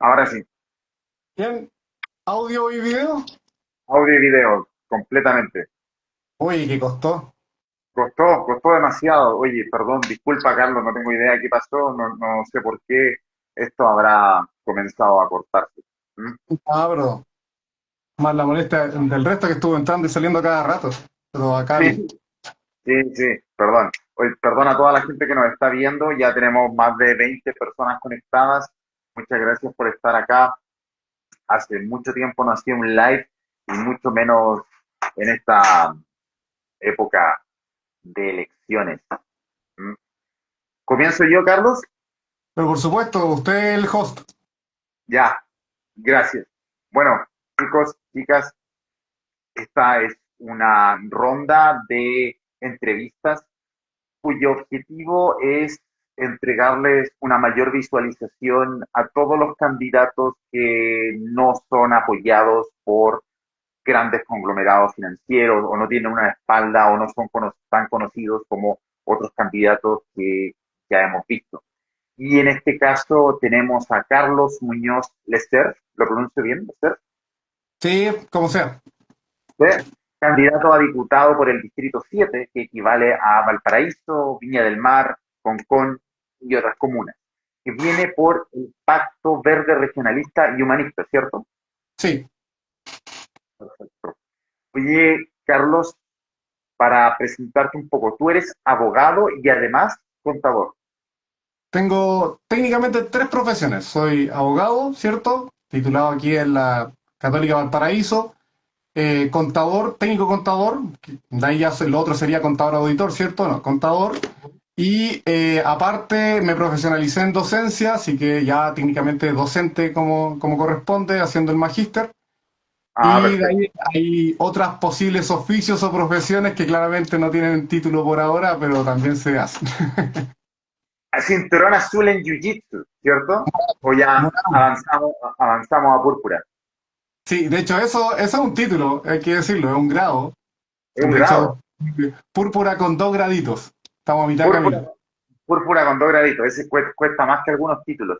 Ahora sí, Bien, audio y video. audio y video, completamente. Uy, ¿qué costó? Costó demasiado. Oye, perdón, disculpa, Carlos, no tengo idea de qué pasó, no sé por qué esto habrá comenzado a cortarse. ¿Mm? Ah, pero más la molestia del resto que estuvo entrando y saliendo cada rato. Pero bacán. Sí, perdón. Oye, perdón a toda la gente que nos está viendo, ya tenemos más de 20 personas conectadas. Muchas gracias por estar acá. Hace mucho tiempo no hacía un live y mucho menos en esta época de elecciones. ¿Mm? ¿Comienzo yo, Carlos? Pero por supuesto, usted es el host. Ya, gracias. Bueno, chicos, chicas, esta es una ronda de entrevistas cuyo objetivo es entregarles una mayor visualización a todos los candidatos que no son apoyados por grandes conglomerados financieros o no tienen una espalda o no son tan conocidos como otros candidatos que ya hemos visto. Y en este caso tenemos a Carlos Muñoz Lester, ¿lo pronuncio bien, Lester? Sí, como sea. ¿Sí? Candidato a diputado por el Distrito 7, que equivale a Valparaíso, Viña del Mar, Concón y otras comunas, que viene por el Pacto Verde Regionalista y Humanista, ¿cierto? Sí. Perfecto. Oye, Carlos, para presentarte un poco, tú eres abogado y además contador. Tengo técnicamente tres profesiones. Soy abogado, ¿cierto? Titulado aquí en la Católica Valparaíso. Contador, técnico contador. De ahí ya lo otro sería contador auditor, ¿cierto? No, contador. Y aparte me profesionalicé en docencia, así que ya técnicamente docente como corresponde, haciendo el magíster. Ah, Y de perfecto. ahí hay otras posibles oficios o profesiones que claramente no tienen título por ahora, pero también se hacen. Cinturón azul en Jiu-Jitsu, ¿cierto? O ya avanzamos a púrpura. Sí, de hecho eso es un título, hay que decirlo, es un grado. Es un De hecho, grado. púrpura con 2 graditos. Estamos a mitad de Púrpura, camino. púrpura con 2 graditos. Ese cuesta más que algunos títulos.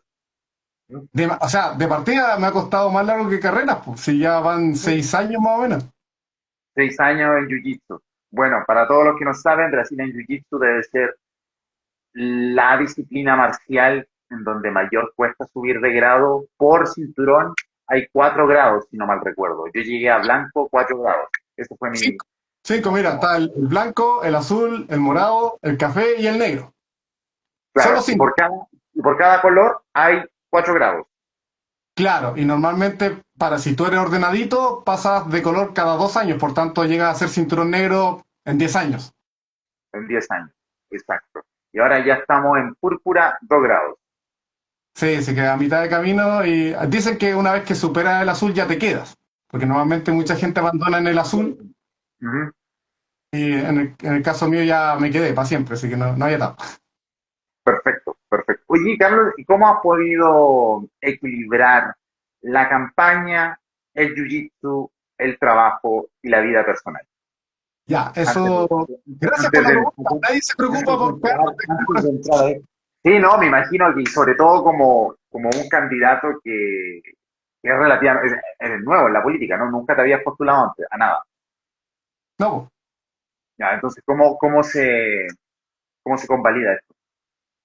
¿Mm? O sea, de partida me ha costado más largo que carreras, pues, si ya van 6 años más o menos. 6 años en Jiu-Jitsu. Bueno, para todos los que no saben, Brasil en Jiu-Jitsu debe ser la disciplina marcial en donde mayor cuesta subir de grado por cinturón. Hay 4 grados, si no mal recuerdo. Yo llegué a blanco 4 grados. Ese fue mi... 5, mira, está el blanco, el azul, el morado, el café y el negro. Solo Claro, y 5. y por cada color hay 4 grados Claro, y normalmente para si tú eres ordenadito, pasas de color cada 2 años, por tanto llegas a ser cinturón negro en 10 años. en 10 años. Exacto. Y ahora ya estamos en púrpura 2 grados. Sí, se queda a mitad de camino y dicen que una vez que superas el azul ya te quedas, porque normalmente mucha gente abandona en el azul Ujú. y en el caso mío ya me quedé para siempre, así que no hay etapa. Perfecto, perfecto. Oye, Carlos, ¿y cómo has podido equilibrar la campaña, el jiu-jitsu, el trabajo y la vida personal? Ya, Antes eso. de, Gracias por antes la de, pregunta. Nadie se preocupa por Carlos. antes de entrar ahí. Sí, no, me imagino que sobre todo como un candidato que es relativamente, eres nuevo en la política, ¿no? Nunca te habías postulado antes, a nada. No. Ya, entonces, cómo se convalida esto?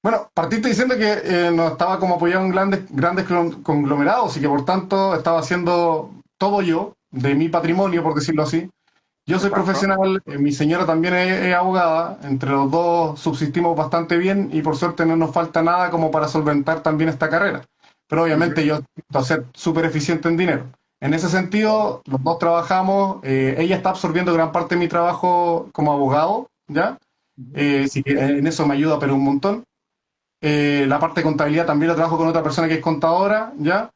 Bueno, partiste diciendo que no estaba como apoyado en grandes conglomerados y que por tanto estaba haciendo todo yo, de mi patrimonio, por decirlo así. Yo soy Exacto. profesional, mi señora también es abogada, entre los dos subsistimos bastante bien y por suerte no nos falta nada como para solventar también esta carrera. Pero Ujú. obviamente yo intento ser súper eficiente en dinero. En ese sentido, los dos trabajamos, ella está absorbiendo gran parte de mi trabajo como abogado, ¿ya? Ujú. Así que en eso me ayuda, pero un montón. La parte de contabilidad también la trabajo con otra persona que es contadora, ¿ya?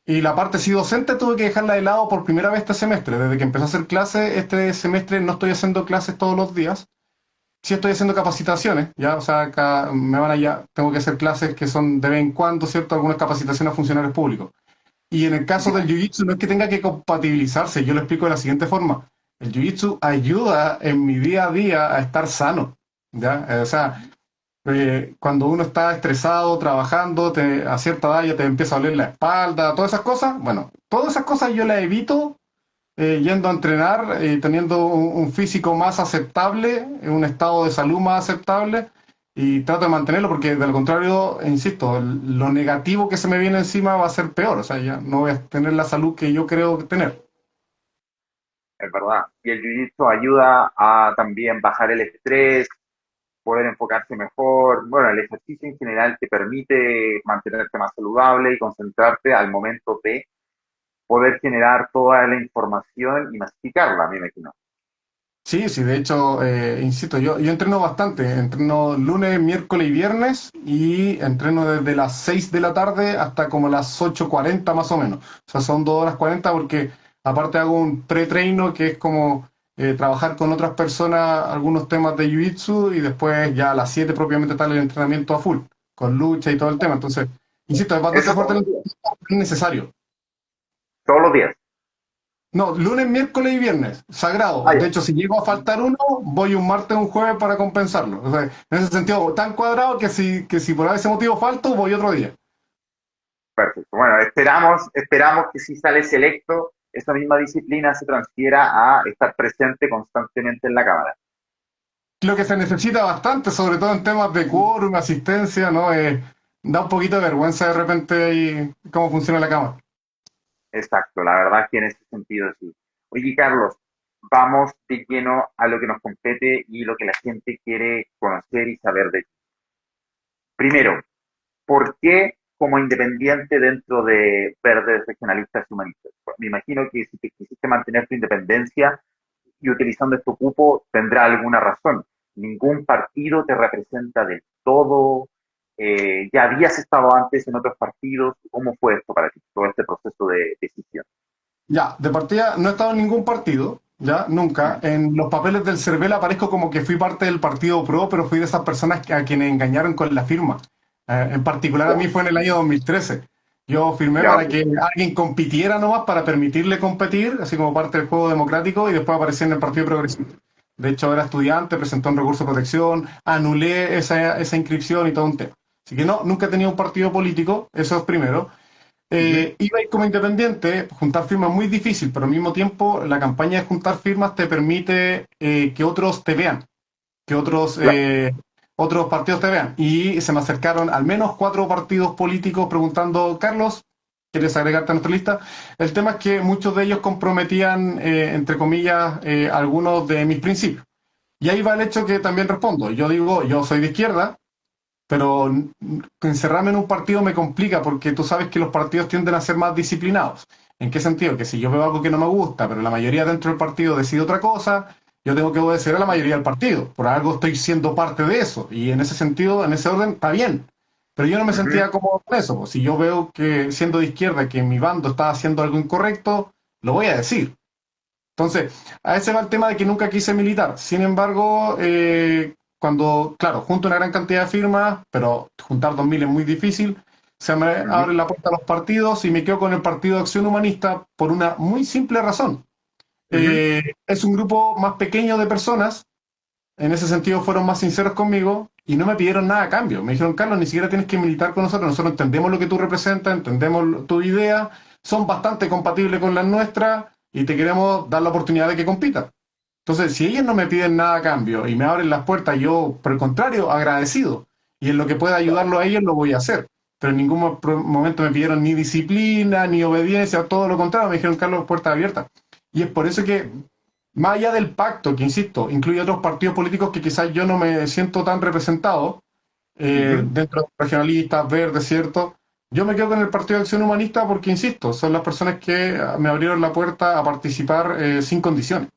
Y la parte sí docente tuve que dejarla de lado por primera vez este semestre. Desde que empecé a hacer clases, este semestre no estoy haciendo clases todos los días. Sí estoy haciendo capacitaciones, ¿ya? O sea, acá me van allá, tengo que hacer clases que son de vez en cuando, ¿cierto? Algunas capacitaciones a funcionarios públicos. Y en el caso del Ya. Jiu-Jitsu no es que tenga que compatibilizarse, yo lo explico de la siguiente forma. El Jiu-Jitsu ayuda en mi día a día a estar sano, ¿ya? O sea, Cuando uno está estresado, trabajando, a cierta edad ya te empieza a doler la espalda, todas esas cosas. Bueno, todas esas cosas yo las evito yendo a entrenar, teniendo un físico más aceptable, un estado de salud más aceptable, y trato de mantenerlo porque de lo contrario, insisto, lo negativo que se me viene encima va a ser peor, o sea, ya no voy a tener la salud que yo creo tener. Es verdad. Y el jiu-jitsu ayuda a también bajar el estrés, poder enfocarse mejor. Bueno, el ejercicio en general te permite mantenerte más saludable y concentrarte al momento de poder generar toda la información y masticarla, me imagino. Sí, sí, de hecho, insisto, yo entreno bastante, entreno lunes, miércoles y viernes y entreno desde las 6 de la tarde hasta como las 8:40 más o menos. O sea, son 2 horas 40 porque aparte hago un pre-treino que es como trabajar con otras personas algunos temas de Jiu-Jitsu y después ya a las 7 propiamente tal el entrenamiento a full, con lucha y todo el tema. Entonces, insisto, es bastante Eso fuerte todos el los días. entrenamiento, es necesario. Todos los días. No, lunes, miércoles y viernes, sagrado. Ah, De ya. hecho, si llego a faltar uno, voy un martes o un jueves para compensarlo. O sea, en ese sentido, tan cuadrado que si por ese motivo falto, voy otro día. Perfecto. Bueno, esperamos que si sale selecto, esa misma disciplina se transfiera a estar presente constantemente en la cámara. Lo que se necesita bastante, sobre todo en temas de quórum, asistencia, ¿no? Da un poquito de vergüenza de repente ahí cómo funciona la cámara. Exacto, la verdad es que en ese sentido sí. Oye, Carlos, vamos de lleno a lo que nos compete y lo que la gente quiere conocer y saber de ti. Primero, ¿por qué como independiente dentro de Verdes Regionalistas y Humanistas? Pues, me imagino que si te quisiste mantener tu independencia y utilizando este cupo tendrá alguna razón. Ningún partido te representa del todo. Ya habías estado antes en otros partidos. ¿Cómo fue esto para ti, todo este proceso de decisión? Ya, de partida no he estado en ningún partido, ya, nunca. Mm. En los papeles del CERVEL aparezco como que fui parte del partido PRO, pero fui de esas personas a quienes engañaron con la firma. En particular a mí fue en el año 2013. Yo firmé Ya, para ok. que alguien compitiera nomás, para permitirle competir, así como parte del juego democrático, y después aparecí en el Partido Progresista. De hecho, era estudiante, presenté un recurso de protección, anulé esa inscripción y todo un tema. Así que no, nunca he tenido un partido político, eso es primero. Ujú. Iba a ir como independiente, juntar firmas es muy difícil, pero al mismo tiempo la campaña de juntar firmas te permite que otros te vean, que Claro. otros partidos te vean. Y se me acercaron al menos 4 partidos políticos preguntando, Carlos, ¿quieres agregarte a nuestra lista? El tema es que muchos de ellos comprometían, entre comillas, algunos de mis principios. Y ahí va el hecho que también respondo. Yo digo, yo soy de izquierda, pero encerrarme en un partido me complica porque tú sabes que los partidos tienden a ser más disciplinados. ¿En qué sentido? Que si yo veo algo que no me gusta, pero la mayoría dentro del partido decide otra cosa, yo tengo que obedecer a la mayoría del partido. Por algo estoy siendo parte de eso. Y en ese sentido, en ese orden, está bien. Pero yo no me Ujú. sentía cómodo con eso. Si yo veo que siendo de izquierda, que mi bando está haciendo algo incorrecto, lo voy a decir. Entonces, a ese va el tema de que nunca quise militar. Sin embargo, cuando, claro, junto una gran cantidad de firmas, pero juntar 2.000 es muy difícil, se me Ujú. abre la puerta a los partidos y me quedo con el Partido de Acción Humanista por una muy simple razón. Ujú. Es un grupo más pequeño de personas, en ese sentido fueron más sinceros conmigo y no me pidieron nada a cambio. Me dijeron, Carlos, ni siquiera tienes que militar con nosotros entendemos lo que tú representas, entendemos tu idea, son bastante compatibles con las nuestras y te queremos dar la oportunidad de que compitas. Entonces, si ellos no me piden nada a cambio y me abren las puertas, yo, por el contrario, agradecido. Y en lo que pueda ayudarlo a ellos, lo voy a hacer. Pero en ningún momento me pidieron ni disciplina, ni obediencia, todo lo contrario, me dijeron, Carlos, puertas abiertas. Y es por eso que más allá del pacto, que insisto, incluye otros partidos políticos que quizás yo no me siento tan representado, Ujú. dentro de regionalistas, verdes, ¿cierto? Yo me quedo con el Partido de Acción Humanista porque, insisto, son las personas que me abrieron la puerta a participar sin condiciones.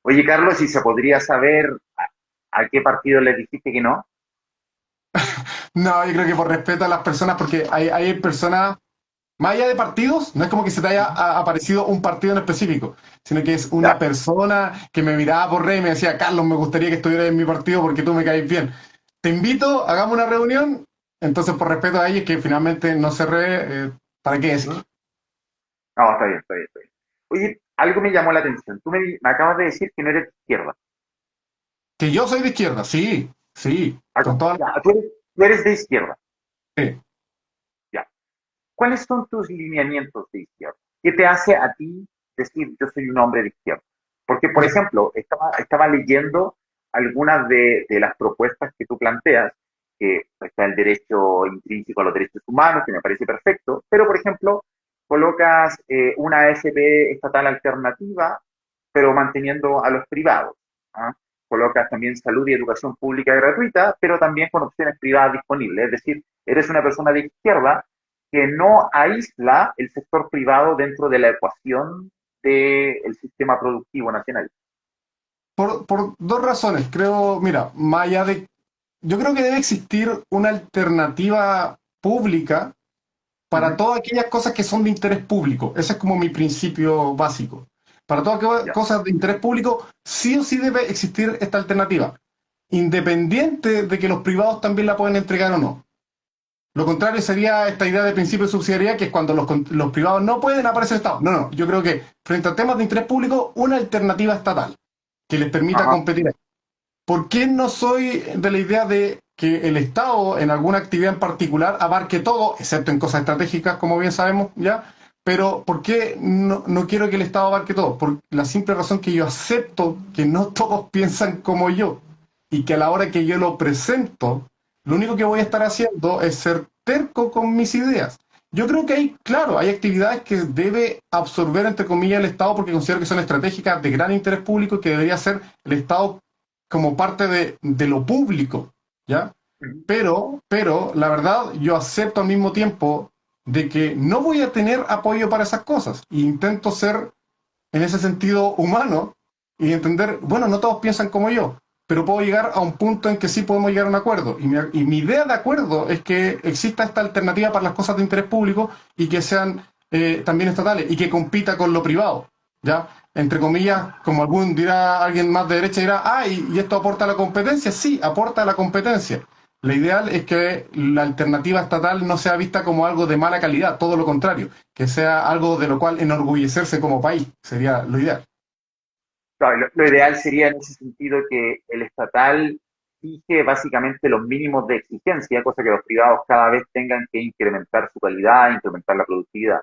Oye, Carlos, ¿y se podría saber a qué partido le dijiste que no? No, yo creo que por respeto a las personas, porque hay personas, más allá de partidos, no es como que se te haya aparecido un partido en específico, sino que es una Ya. persona que me miraba por rey y me decía, Carlos, me gustaría que estuvieras en mi partido porque tú me caes bien. Te invito, hagamos una reunión. Entonces, por respeto a ellos, que finalmente no cerré, ¿para qué decir? No, está bien, está bien, está bien. Oye, algo me llamó la atención. Me acabas de decir que no eres de izquierda. Que yo soy de izquierda, sí. Sí, con Algo. toda Ya, tú eres de izquierda. sí. Ya. ¿Cuáles son tus lineamientos de izquierda? ¿Qué te hace a ti decir yo soy un hombre de izquierda? Porque, por Ya. ejemplo, estaba leyendo algunas de las propuestas que tú planteas, que está el derecho intrínseco a los derechos humanos, que me parece perfecto, pero, por ejemplo, colocas una AFP estatal alternativa, pero manteniendo a los privados. ¿Ah? Colocas también salud y educación pública gratuita, pero también con opciones privadas disponibles. Es decir, eres una persona de izquierda que no aísla el sector privado dentro de la ecuación del sistema productivo nacional. Por dos razones, creo, mira, más allá de, yo creo que debe existir una alternativa pública para Ujú. todas aquellas cosas que son de interés público. Ese es como mi principio básico. Para todas aquellas Ya. cosas de interés público, sí o sí debe existir esta alternativa, independiente de que los privados también la pueden entregar o no. Lo contrario sería esta idea de principio de subsidiariedad, que es cuando los privados no pueden aparecer el Estado. No, no, yo creo que frente a temas de interés público, una alternativa estatal que les permita Ajá. competir. ¿Por qué no soy de la idea de que el Estado en alguna actividad en particular abarque todo, excepto en cosas estratégicas, como bien sabemos, ya? Pero ¿por qué no quiero que el Estado abarque todo? Por la simple razón que yo acepto que no todos piensan como yo y que a la hora que yo lo presento, lo único que voy a estar haciendo es ser terco con mis ideas. Yo creo que hay, claro, hay actividades que debe absorber, entre comillas, el Estado porque considero que son estratégicas de gran interés público y que debería ser el Estado como parte de lo público, ¿ya? Ujú. Pero, la verdad, yo acepto al mismo tiempo de que no voy a tener apoyo para esas cosas. E intento ser, en ese sentido, humano y entender, bueno, no todos piensan como yo, pero puedo llegar a un punto en que sí podemos llegar a un acuerdo. Y mi idea de acuerdo es que exista esta alternativa para las cosas de interés público y que sean también estatales y que compita con lo privado, ¿ya? Entre comillas, como algún dirá alguien más de derecha, dirá, ah, ¿y esto aporta a la competencia? Sí, aporta a la competencia. Lo ideal es que la alternativa estatal no sea vista como algo de mala calidad, todo lo contrario, que sea algo de lo cual enorgullecerse como país, sería lo ideal. Claro, lo ideal sería en ese sentido que el estatal fije básicamente los mínimos de exigencia, cosa que los privados cada vez tengan que incrementar su calidad, incrementar la productividad.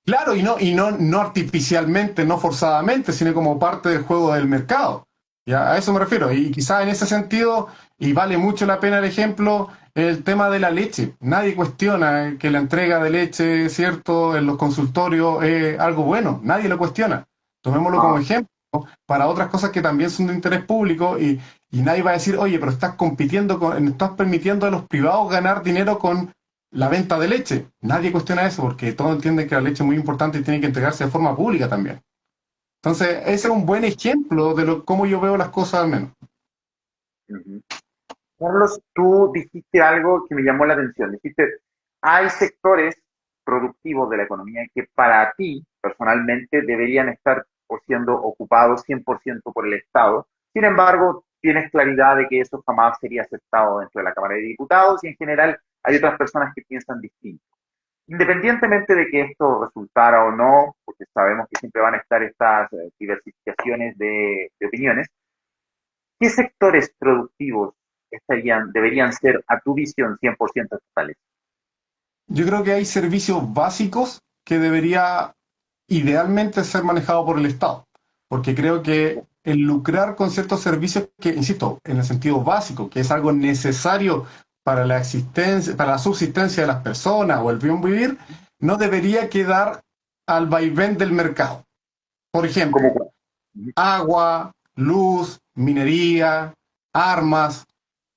Claro, no artificialmente, no forzadamente, sino como parte del juego del mercado. Ya, a eso me refiero. Y quizás en ese sentido, y vale mucho la pena el ejemplo, el tema de la leche. Nadie cuestiona que la entrega de leche, ¿cierto?, en los consultorios es algo bueno. Nadie lo cuestiona. Tomémoslo como Ah, ejemplo para otras cosas que también son de interés público y nadie va a decir, oye, pero estás compitiendo estás permitiendo a los privados ganar dinero con la venta de leche. Nadie cuestiona eso porque todos entienden que la leche es muy importante y tiene que entregarse de forma pública también. Entonces, ese es un buen ejemplo de cómo yo veo las cosas al menos. ujú. Carlos, tú dijiste algo que me llamó la atención. Dijiste, hay sectores productivos de la economía que para ti, personalmente, deberían estar o siendo ocupados 100% por el Estado. Sin embargo, tienes claridad de que eso jamás sería aceptado dentro de la Cámara de Diputados y en general hay otras personas que piensan distinto. Independientemente de que esto resultara o no, porque sabemos que siempre van a estar estas diversificaciones de opiniones, ¿qué sectores productivos deberían ser, a tu visión, 100% estatales? Yo creo que hay servicios básicos que debería idealmente ser manejado por el Estado, porque creo que el lucrar con ciertos servicios que, insisto, en el sentido básico, que es algo necesario para la existencia, para la subsistencia de las personas o el bien vivir, no debería quedar al vaivén del mercado. Por ¿Cómo ejemplo, cuál? agua, luz, minería, armas.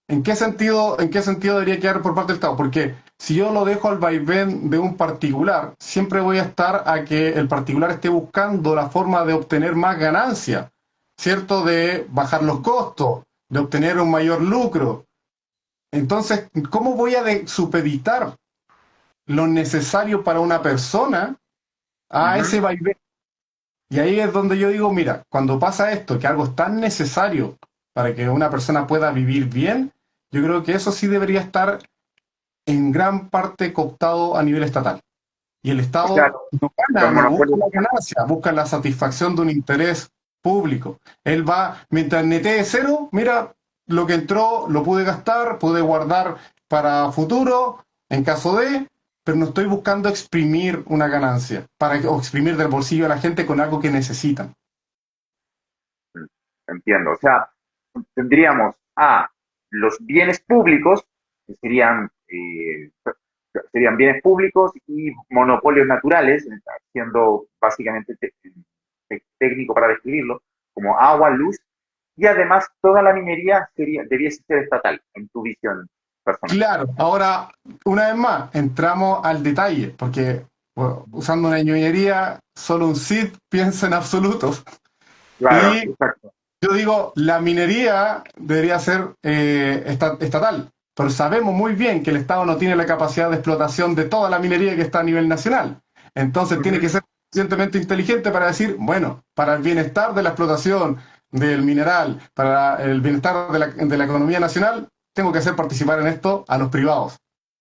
¿En qué sentido debería quedar por parte del Estado? Porque si yo lo dejo al vaivén de un particular, siempre voy a estar a que el particular esté buscando la forma de obtener más ganancia, ¿cierto? De bajar los costos, de obtener un mayor lucro. Entonces, ¿cómo voy a supeditar lo necesario para una persona a Ujú. ese vaivén? Y ahí es donde yo digo, mira, cuando pasa esto, que algo es tan necesario para que una persona pueda vivir bien, yo creo que eso sí debería estar en gran parte cooptado a nivel estatal. Y el O sea, Estado no los gana, no busca monopolios. la ganancia, busca la satisfacción de un interés público. Él va, mientras netee cero, mira, lo que entró lo pude gastar, pude guardar para futuro, en caso de, pero no estoy buscando exprimir una ganancia, o exprimir del bolsillo a la gente con algo que necesitan. Entiendo. O sea, tendríamos a los bienes públicos, que serían bienes públicos y monopolios naturales, siendo básicamente técnico para describirlo, como agua, luz, y además toda la minería debiese ser estatal, en tu visión personal. Claro, ahora, una vez más, entramos al detalle, porque bueno, usando una ñoñería, solo un Cid piensa en absolutos. Claro, Y exacto. yo digo, la minería debería ser estatal, pero sabemos muy bien que el Estado no tiene la capacidad de explotación de toda la minería que está a nivel nacional. Entonces tiene que Ujú. ser suficientemente inteligente para decir, bueno, para el bienestar de la explotación del mineral, para el bienestar de la economía nacional, tengo que hacer participar en esto a los privados.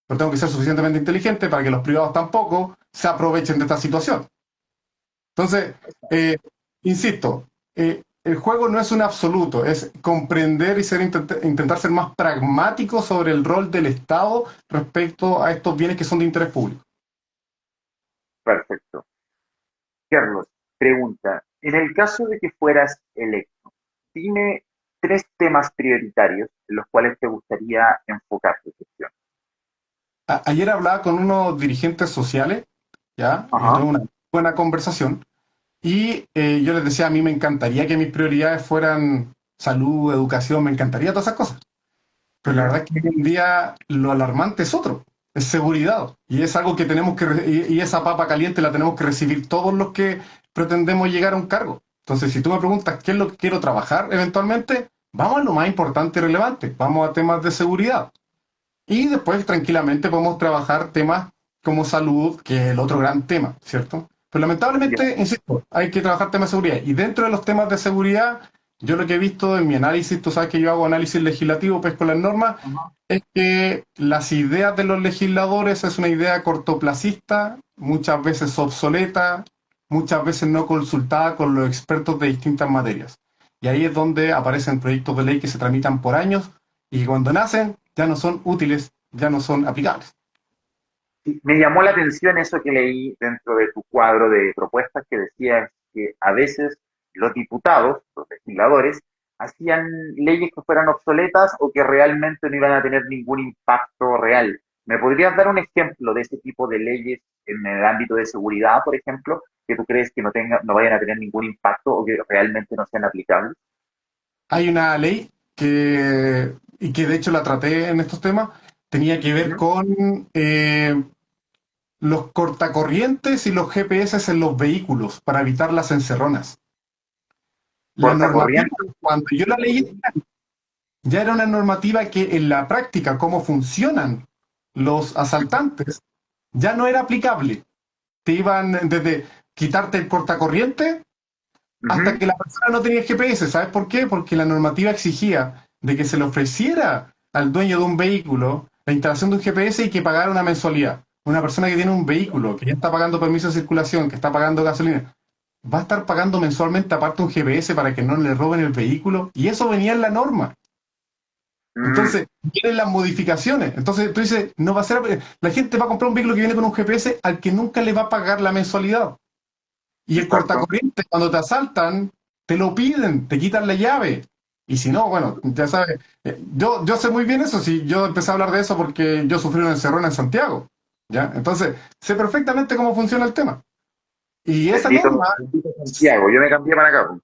Pero tengo que ser suficientemente inteligente para que los privados tampoco se aprovechen de esta situación. Entonces, eh, insisto, el juego no es un absoluto, es comprender y intentar ser más pragmático sobre el rol del Estado respecto a estos bienes que son de interés público. Perfecto. Carlos, pregunta, en el caso de que fueras electo, dime tres temas prioritarios en los cuales te gustaría enfocar tu gestión. Ayer hablaba con unos dirigentes sociales, ¿ya? Tuve Ajá. una buena conversación y yo les decía, a mí me encantaría que mis prioridades fueran salud, educación, me encantaría todas esas cosas. Pero la Ujú. verdad es que hoy en día lo alarmante es otro, es seguridad. Y es algo que tenemos y esa papa caliente la tenemos que recibir todos los que pretendemos llegar a un cargo. Entonces, si tú me preguntas qué es lo que quiero trabajar eventualmente, vamos a lo más importante y relevante, vamos a temas de seguridad. Y después tranquilamente podemos trabajar temas como salud, que es el otro gran tema, ¿cierto? Pero Ya. lamentablemente, insisto, hay que trabajar temas de seguridad. Y dentro de los temas de seguridad, yo lo que he visto en mi análisis, tú sabes que yo hago análisis legislativo, pesco las normas, Ajá. es que las ideas de los legisladores es una idea cortoplacista, muchas veces obsoleta, muchas veces no consultada con los expertos de distintas materias. Y ahí es donde aparecen proyectos de ley que se tramitan por años y cuando nacen ya no son útiles, ya no son aplicables. Sí, me llamó la atención eso que leí dentro de tu cuadro de propuestas que decías que a veces los diputados, los legisladores, hacían leyes que fueran obsoletas o que realmente no iban a tener ningún impacto real. ¿Me podrías dar un ejemplo de ese tipo de leyes en el ámbito de seguridad, por ejemplo, que tú crees que no vayan a tener ningún impacto o que realmente no sean aplicables? Hay una ley y que de hecho la traté en estos temas, tenía que ver Ujú. con los cortacorrientes y los GPS en los vehículos para evitar las encerronas. La normativa, Cortacorriente. cuando yo la leí, ya era una normativa que en la práctica, cómo funcionan los asaltantes, ya no era aplicable. Te iban desde quitarte el cortacorriente hasta Ujú. que la persona no tenía GPS. ¿Sabes por qué? Porque la normativa exigía de que se le ofreciera al dueño de un vehículo la instalación de un GPS y que pagara una mensualidad. Una persona que tiene un vehículo, que ya está pagando permiso de circulación, que está pagando gasolina, va a estar pagando mensualmente aparte un GPS para que no le roben el vehículo. Y eso venía en la norma. Mm, Entonces, vienen las modificaciones. Entonces, tú dices, no va a ser. La gente va a comprar un vehículo que viene con un GPS al que nunca le va a pagar la mensualidad. Y el exacto. cortacorriente, cuando te asaltan, te lo piden, te quitan la llave. Y si no, bueno, ya sabes, yo sé muy bien eso, si yo empecé a hablar de eso porque yo sufrí una encerrona en Santiago, ¿ya? Entonces, sé perfectamente cómo funciona el tema. Y esa Bendito, norma, bendito Santiago. Yo me cambié para acá, pues.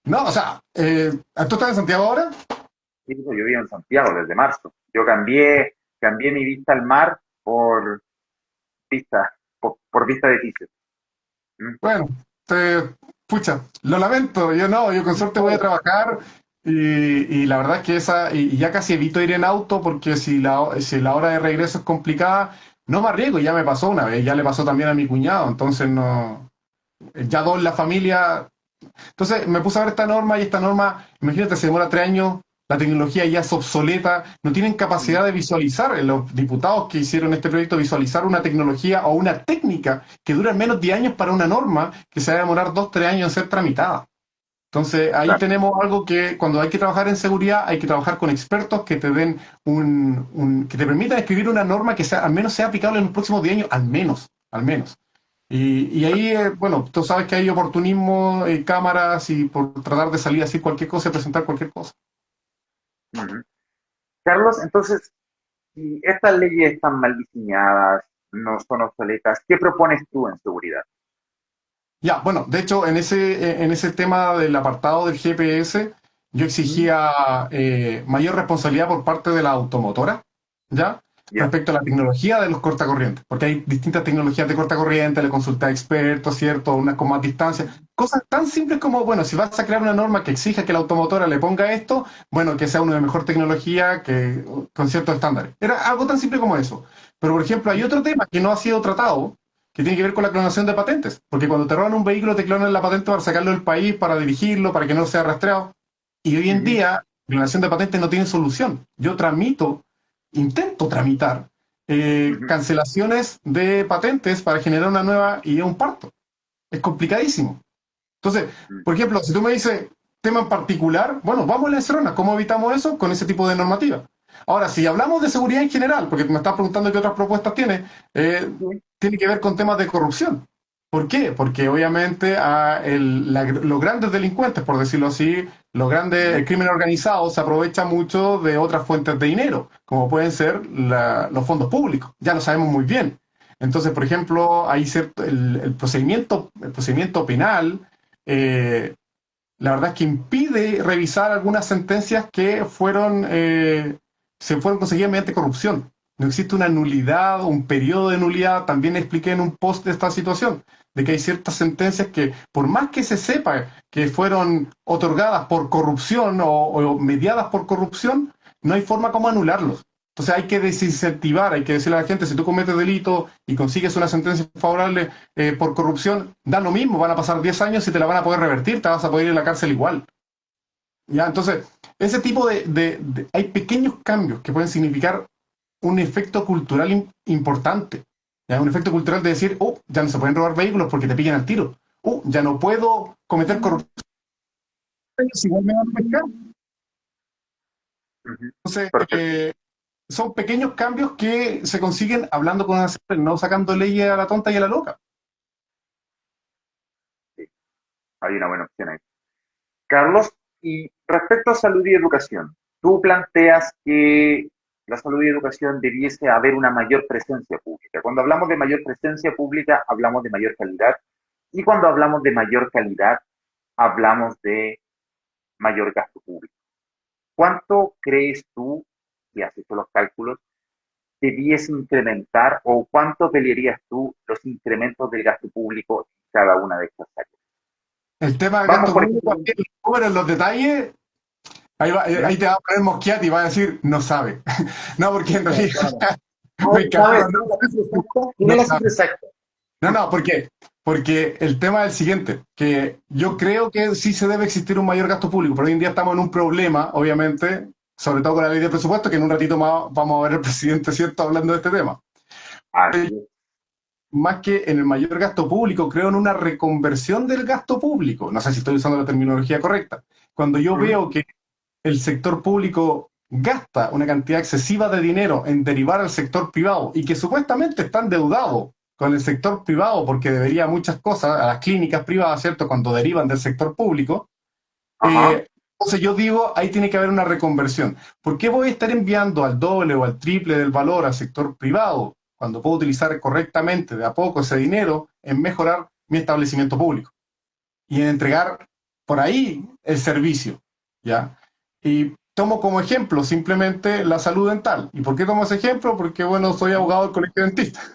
no, o sea, ¿tú estás en Santiago ahora? Sí, pues, yo vivo en Santiago desde marzo. Yo cambié mi vista al mar por vista de Ticio. ¿Mm? Bueno, pucha, lo lamento, yo no, yo con suerte voy a trabajar y la verdad es que y ya casi evito ir en auto porque si la hora de regreso es complicada, no me arriesgo, ya me pasó una vez, ya le pasó también a mi cuñado, entonces no, ya dos en la familia. Entonces me puse a ver esta norma y esta norma, imagínate, se demora 3 años, la tecnología ya es obsoleta, no tienen capacidad de visualizar, los diputados que hicieron este proyecto, visualizar una tecnología o una técnica que dura menos de 10 años para una norma que se va a demorar 2, 3 años en ser tramitada. Entonces, ahí Claro. tenemos algo que cuando hay que trabajar en seguridad, hay que trabajar con expertos que te den que te permitan escribir una norma que sea, al menos sea aplicable en los próximos 10 años, al menos, al menos. Y ahí, bueno, tú sabes que hay oportunismo, cámaras y por tratar de salir así cualquier cosa y presentar cualquier cosa. Ujú. Carlos, entonces, si estas leyes están mal diseñadas, no son obsoletas, ¿qué propones tú en seguridad? Ya, bueno, de hecho, en ese tema del apartado del GPS, yo Ujú. exigía mayor responsabilidad por parte de la automotora, ¿ya? Ya. Respecto a la tecnología de los cortacorrientes, porque hay distintas tecnologías de cortacorriente, le consulté a expertos, ¿cierto? Unas con más distancia. Cosas tan simples como, bueno, si vas a crear una norma que exija que la automotora le ponga esto, bueno, que sea uno de mejor tecnología, que con ciertos estándares. Era algo tan simple como eso. Pero, por ejemplo, hay Ujú. otro tema que no ha sido tratado, que tiene que ver con la clonación de patentes. Porque cuando te roban un vehículo, te clonan la patente para sacarlo del país, para dirigirlo, para que no sea rastreado. Y hoy en Ujú. día, la clonación de patentes no tiene solución. Yo intento tramitar Ujú. cancelaciones de patentes para generar una nueva y es un parto. Es complicadísimo. Entonces, Ujú. por ejemplo, si tú me dices tema en particular, bueno, vamos a la encerrona. ¿Cómo evitamos eso? Con ese tipo de normativa. Ahora, si hablamos de seguridad en general, porque me estás preguntando qué otras propuestas tiene, Sí. tiene que ver con temas de corrupción. ¿Por qué? Porque obviamente los grandes delincuentes, por decirlo así, el Ujú. crimen organizado se aprovecha mucho de otras fuentes de dinero, como pueden ser los fondos públicos. Ya lo sabemos muy bien. Entonces, por ejemplo, hay cierto, el procedimiento penal, eh, la verdad es que impide revisar algunas sentencias que se fueron conseguidas mediante corrupción. No existe una nulidad, un periodo de nulidad. También expliqué en un post de esta situación, de que hay ciertas sentencias que, por más que se sepa que fueron otorgadas por corrupción o mediadas por corrupción, no hay forma como anularlos. Entonces hay que desincentivar, hay que decirle a la gente, si tú cometes delito y consigues una sentencia favorable por corrupción, da lo mismo, van a pasar 10 años y te la van a poder revertir, te vas a poder ir a la cárcel igual. ¿Ya? Entonces, ese tipo hay pequeños cambios que pueden significar un efecto cultural importante. ¿Ya? Un efecto cultural de decir, oh, ya no se pueden robar vehículos porque te pillan al tiro. Oh, ya no puedo cometer corrupción, igual me van a pescar. Ujú. Entonces, Perfecto. son pequeños cambios que se consiguen hablando con asesores, no sacando leyes a la tonta y a la loca. Sí, hay una buena opción ahí. Carlos, y respecto a salud y educación, tú planteas que la salud y educación debiese haber una mayor presencia pública. Cuando hablamos de mayor presencia pública, hablamos de mayor calidad. Y cuando hablamos de mayor calidad, hablamos de mayor gasto público. ¿Cuánto crees tú, si has hecho los cálculos, debiese incrementar o cuánto pelearías tú los incrementos del gasto público en cada una de estas áreas? El tema del Vamos, gasto por público, ejemplo, aquí en los números, en los detalles, ¿ya? ahí te va a poner Moschiati y va a decir, no sabe. No, porque en No, realidad claro. me encantó ¿Sabes? los ¿Tiene la cifra números. exacta? No ¿Tiene la sabe. cifra exacta? No, no, ¿por qué? Porque el tema es el siguiente, que yo creo que sí se debe existir un mayor gasto público, pero hoy en día estamos en un problema, obviamente, sobre todo con la ley de presupuesto, que en un ratito más vamos a ver al presidente, ¿cierto?, hablando de este tema. Así es. Más que en el mayor gasto público, creo en una reconversión del gasto público. No sé si estoy usando la terminología correcta. Cuando yo Ujú. veo que el sector público gasta una cantidad excesiva de dinero en derivar al sector privado y que supuestamente está endeudado con el sector privado porque debería muchas cosas a las clínicas privadas, ¿cierto? Cuando derivan del sector público. Ajá. Entonces yo digo, ahí tiene que haber una reconversión. ¿Por qué voy a estar enviando al doble o al triple del valor al sector privado cuando puedo utilizar correctamente de a poco ese dinero en mejorar mi establecimiento público y en entregar por ahí el servicio? ¿Ya? Y tomo como ejemplo simplemente la salud dental. ¿Y por qué tomo ese ejemplo? Porque, bueno, soy abogado del colegio de dentistas.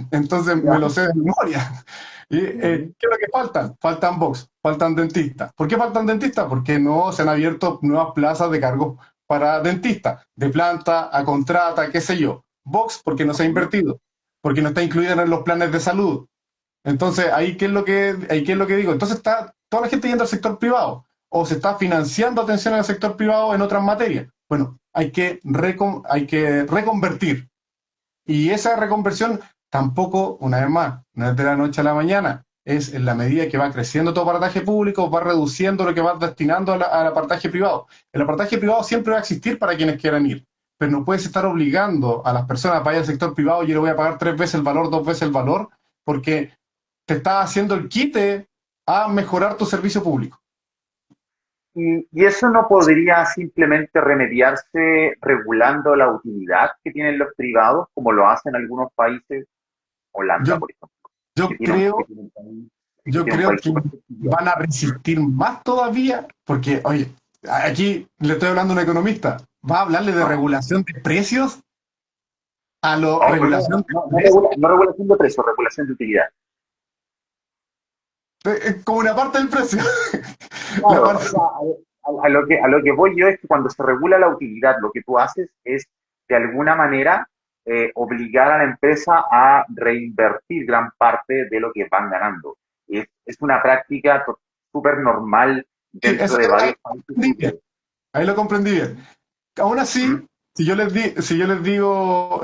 Entonces Ya. me lo sé de memoria. ¿Y Ujú. qué es lo que faltan? Faltan box, faltan dentistas. ¿Por qué faltan dentistas? Porque no se han abierto nuevas plazas de cargos para dentistas, de planta a contrata, qué sé yo. Box porque no se ha Ujú. invertido, porque no está incluida en los planes de salud. Entonces, ahí qué es lo que digo. Entonces está toda la gente yendo al sector privado o se está financiando atención al sector privado en otras materias. Bueno, hay que reconvertir y esa reconversión tampoco, una vez más, no es de la noche a la mañana. es en la medida que va creciendo tu aparataje público, va reduciendo lo que vas destinando al aparataje privado. El aparataje privado siempre va a existir para quienes quieran ir, pero no puedes estar obligando a las personas para ir al sector privado, yo le voy a pagar 3 veces el valor, 2 veces el valor, porque te está haciendo el quite a mejorar tu servicio público. Y eso no podría simplemente remediarse regulando la utilidad que tienen los privados, como lo hacen algunos países, Holanda, Yo, por ejemplo, yo creo que Yo tiene un creo país que súper subsidiado. van a resistir más todavía, porque, oye, aquí le estoy hablando a un economista, va a hablarle de No, regulación de precios a lo no, regulación de no, precios, no regulación de precios, regulación de utilidad. como una parte del precio. La Claro, o parte, sea, a lo que voy yo es que cuando se regula la utilidad, lo que tú haces es, de alguna manera, obligar a la empresa a reinvertir gran parte de lo que van ganando. Es una práctica súper normal sí, dentro de ahí varios lo países comprendí bien. europeos. Ahí lo comprendí bien. Aún ¿Mm? así, si yo les digo,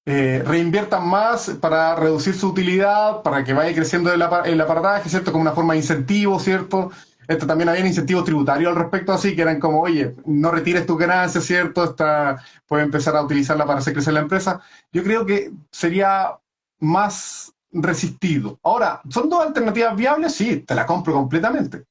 reinviertan más para reducir su utilidad, para que vaya creciendo el aparataje, ¿cierto? Como una forma de incentivo, ¿cierto? Esto también había incentivos tributarios al respecto, así que eran como, oye, no retires tus ganancias, ¿cierto? Puedes empezar a utilizarla para hacer crecer la empresa. Yo creo que sería más resistido. Ahora, ¿son dos alternativas viables? Sí, te la compro completamente,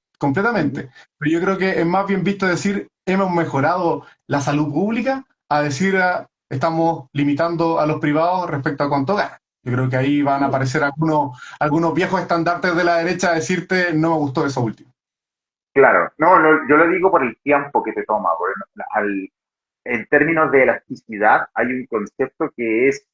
Ujú. completamente. Pero yo creo que es más bien visto decir, hemos mejorado la salud pública, a decir, estamos limitando a los privados respecto a cuánto ganan. Yo creo que ahí van a Sí, aparecer algunos viejos estandartes de la derecha a decirte, no me gustó eso último. claro. No, yo lo digo por el tiempo que te toma. En términos de elasticidad, hay un concepto que es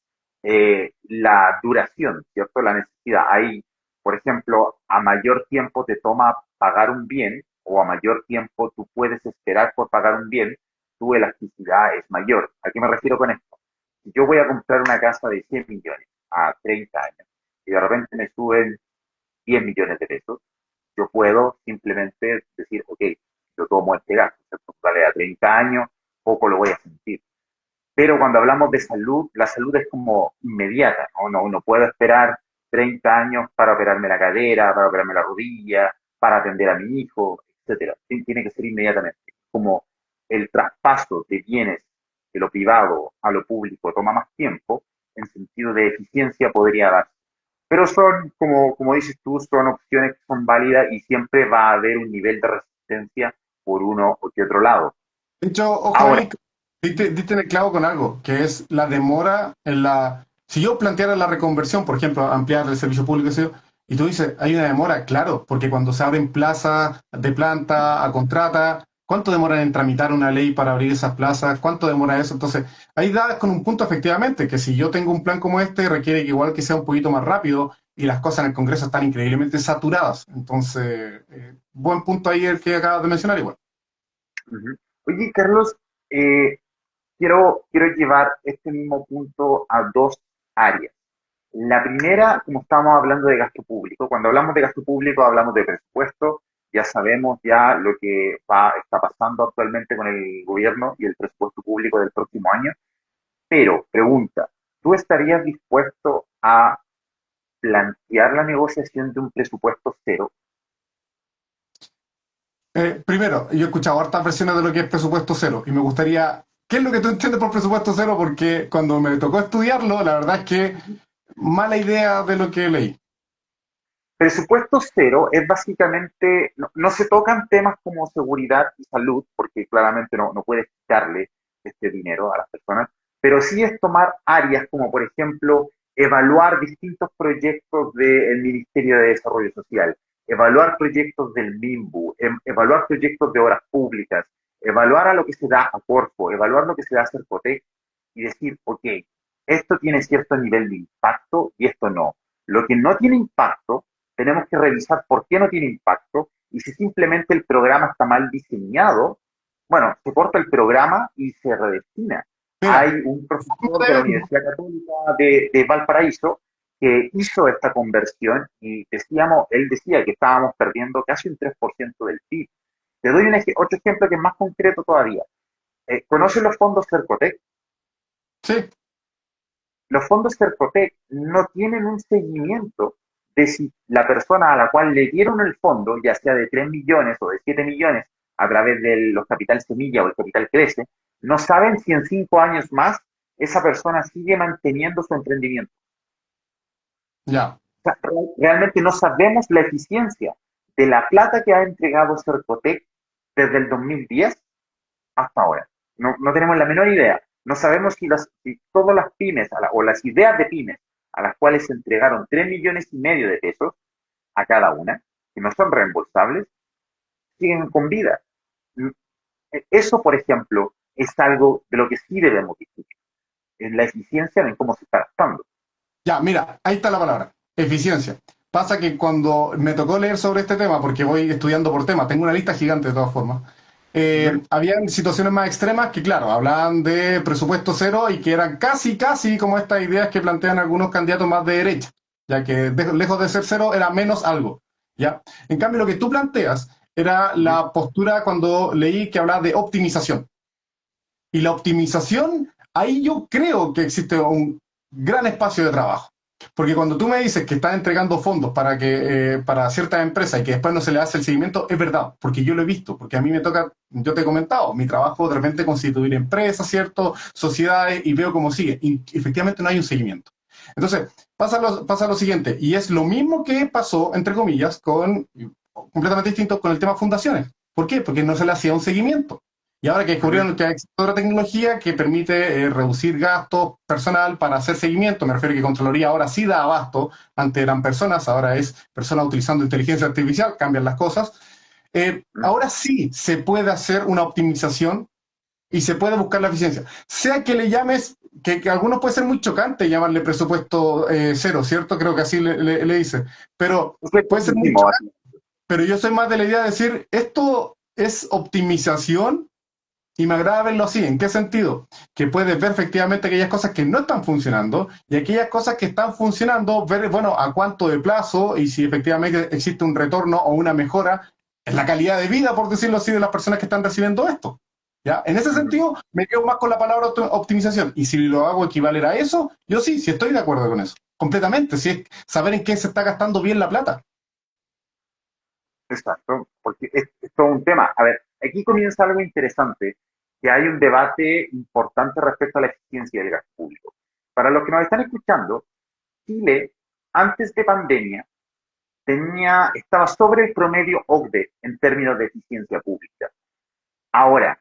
la duración, ¿cierto? La necesidad. Hay, por ejemplo, a mayor tiempo te toma pagar un bien o a mayor tiempo tú puedes esperar por pagar un bien, tu elasticidad es mayor. ¿A qué me refiero con esto? Si yo voy a comprar una casa de 100 millones a 30 años y de repente me suben 10 millones de pesos, yo puedo simplemente decir, ok, yo tomo este gasto, ¿cierto? Vale a 30 años, poco lo voy a sentir. Pero cuando hablamos de salud, la salud es como inmediata, ¿no? No puedo esperar 30 años para operarme la cadera, para operarme la rodilla, para atender a mi hijo, etcétera. Tiene que ser inmediatamente. Como el traspaso de bienes de lo privado a lo público toma más tiempo, en sentido de eficiencia podría darse. Pero son, como dices tú, son opciones que son válidas y siempre va a haber un nivel de resistencia por uno o que otro lado. De hecho, ojo Ahora, ahí, diste en el clavo con algo, que es la demora en la... Si yo planteara la reconversión, por ejemplo, ampliar el servicio público, qué sé yo, y tú dices, hay una demora, claro, porque cuando se abren plazas de planta a contrata, ¿cuánto demoran en tramitar una ley para abrir esas plazas? ¿Cuánto demora eso? Entonces, ahí das con un punto efectivamente, que si yo tengo un plan como este, requiere que igual que sea un poquito más rápido y las cosas en el Congreso están increíblemente saturadas. Entonces, buen punto ahí el que acabas de mencionar igual. ujú. Oye, Carlos, quiero llevar este mismo punto a dos áreas. La primera, como estamos hablando de gasto público, cuando hablamos de gasto público hablamos de presupuesto, ya sabemos ya lo que está pasando actualmente con el gobierno y el presupuesto público del próximo año, pero pregunta, ¿tú estarías dispuesto a plantear la negociación de un presupuesto cero? Primero, yo he escuchado hartas versiones de lo que es presupuesto cero y me gustaría, ¿qué es lo que tú entiendes por presupuesto cero? Porque cuando me tocó estudiarlo, la verdad es que mala idea de lo que leí. Presupuesto cero es básicamente, no se tocan temas como seguridad y salud, porque claramente no puedes quitarle este dinero a las personas, pero sí es tomar áreas como, por ejemplo, evaluar distintos proyectos del Ministerio de Desarrollo Social, evaluar proyectos del MIMBU, evaluar proyectos de obras públicas, evaluar a lo que se da a Corfo, evaluar lo que se da a Cercotec y decir, ok, esto tiene cierto nivel de impacto y esto no. Lo que no tiene impacto tenemos que revisar por qué no tiene impacto y si simplemente el programa está mal diseñado, bueno, se corta el programa y se redestina. Mira, Hay un ¿cómo profesor de la debe- Universidad Católica de Valparaíso que hizo esta conversión y él decía que estábamos perdiendo casi un 3% del PIB. Te doy otro ejemplo que es más concreto todavía. ¿Conoces los fondos Cercotec? Sí, Los fondos Cercotec no tienen un seguimiento de si la persona a la cual le dieron el fondo, ya sea de 3 millones o de 7 millones, a través de los capital semilla o el capital crece, no saben si en 5 años más esa persona sigue manteniendo su emprendimiento. Ya. O sea, realmente no sabemos la eficiencia de la plata que ha entregado Cercotec desde el 2010 hasta ahora. No tenemos la menor idea. No sabemos si todas las pymes o las ideas de pymes a las cuales se entregaron 3,5 millones de pesos a cada una, que no son reembolsables, siguen con vida. Eso, por ejemplo, es algo de lo que sí debemos discutir, en la eficiencia en cómo se está gastando. Ya, mira, ahí está la palabra, eficiencia. Pasa que cuando me tocó leer sobre este tema, porque voy estudiando por temas, tengo una lista gigante de todas formas, Ujú. habían situaciones más extremas que, claro, hablaban de presupuesto cero y que eran casi, casi como estas ideas que plantean algunos candidatos más de derecha, ya que lejos de ser cero era menos algo, ¿ya? En cambio, lo que tú planteas era Ujú. la postura cuando leí que hablaba de optimización. Y la optimización, ahí yo creo que existe un gran espacio de trabajo. Porque cuando tú me dices que estás entregando fondos para ciertas empresas y que después no se le hace el seguimiento, es verdad, porque yo lo he visto, porque a mí me toca, yo te he comentado, mi trabajo de repente constituir empresas, ¿cierto? Sociedades y veo cómo sigue. Y efectivamente no hay un seguimiento. Entonces, pasa lo siguiente, y es lo mismo que pasó, entre comillas, completamente distinto con el tema fundaciones. ¿Por qué? Porque no se le hacía un seguimiento. Y ahora que Ujú. descubrieron que hay otra tecnología que permite reducir gastos personal para hacer seguimiento, me refiero a que Contraloría ahora sí da abasto, antes eran personas, ahora es personas utilizando inteligencia artificial, cambian las cosas. Ujú. Ahora sí se puede hacer una optimización y se puede buscar la eficiencia. Sea que le llames, que a algunos puede ser muy chocante llamarle presupuesto cero, ¿cierto? Creo que así le dice. Pero Es que puede ser muy decimos chocante, así. pero yo soy más de la idea de decir, esto es optimización y me agrada verlo así. ¿En qué sentido? Que puedes ver efectivamente aquellas cosas que no están funcionando y aquellas cosas que están funcionando, ver, bueno, a cuánto de plazo y si efectivamente existe un retorno o una mejora en la calidad de vida, por decirlo así, de las personas que están recibiendo esto. ¿Ya? En ese Ujú. sentido, me quedo más con la palabra optimización. Y si lo hago equivaler a eso, yo sí, sí estoy de acuerdo con eso. Completamente. Si es saber en qué se está gastando bien la plata. Exacto, porque es todo un tema. A ver, aquí comienza algo interesante, que hay un debate importante respecto a la eficiencia del gasto público. Para los que nos están escuchando, Chile, antes de pandemia, estaba sobre el promedio OCDE en términos de eficiencia pública. Ahora,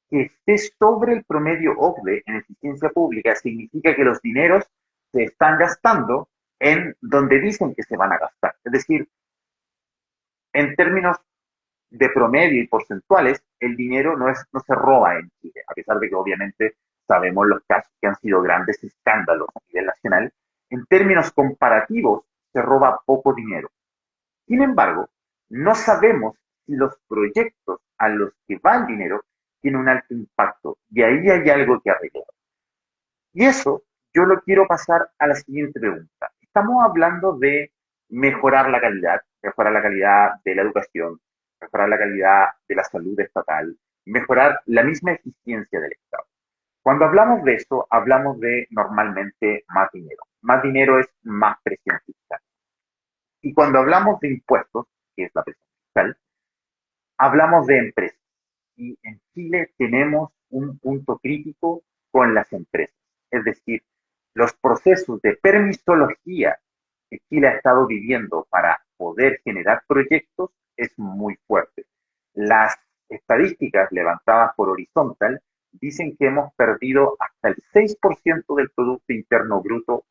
que esté sobre el promedio OCDE en eficiencia pública significa que los dineros se están gastando en donde dicen que se van a gastar. Es decir, en términos de promedio y porcentuales, el dinero no se roba en Chile, a pesar de que obviamente sabemos los casos que han sido grandes escándalos a nivel nacional. En términos comparativos, se roba poco dinero. Sin embargo, no sabemos si los proyectos a los que va el dinero tienen un alto impacto. Y ahí hay algo que arreglar. Y eso yo lo quiero pasar a la siguiente pregunta. Estamos hablando de mejorar la calidad de la educación, mejorar la calidad de la salud estatal, mejorar la misma eficiencia del Estado. Cuando hablamos de eso, hablamos de normalmente más dinero. Más dinero es más presión fiscal. Y cuando hablamos de impuestos, que es la presión fiscal, hablamos de empresas. Y en Chile tenemos un punto crítico con las empresas. Es decir, los procesos de permisología que Chile ha estado viviendo para poder generar proyectos es muy fuerte. Las estadísticas levantadas por Horizontal dicen que hemos perdido hasta el 6% del Producto Interno Bruto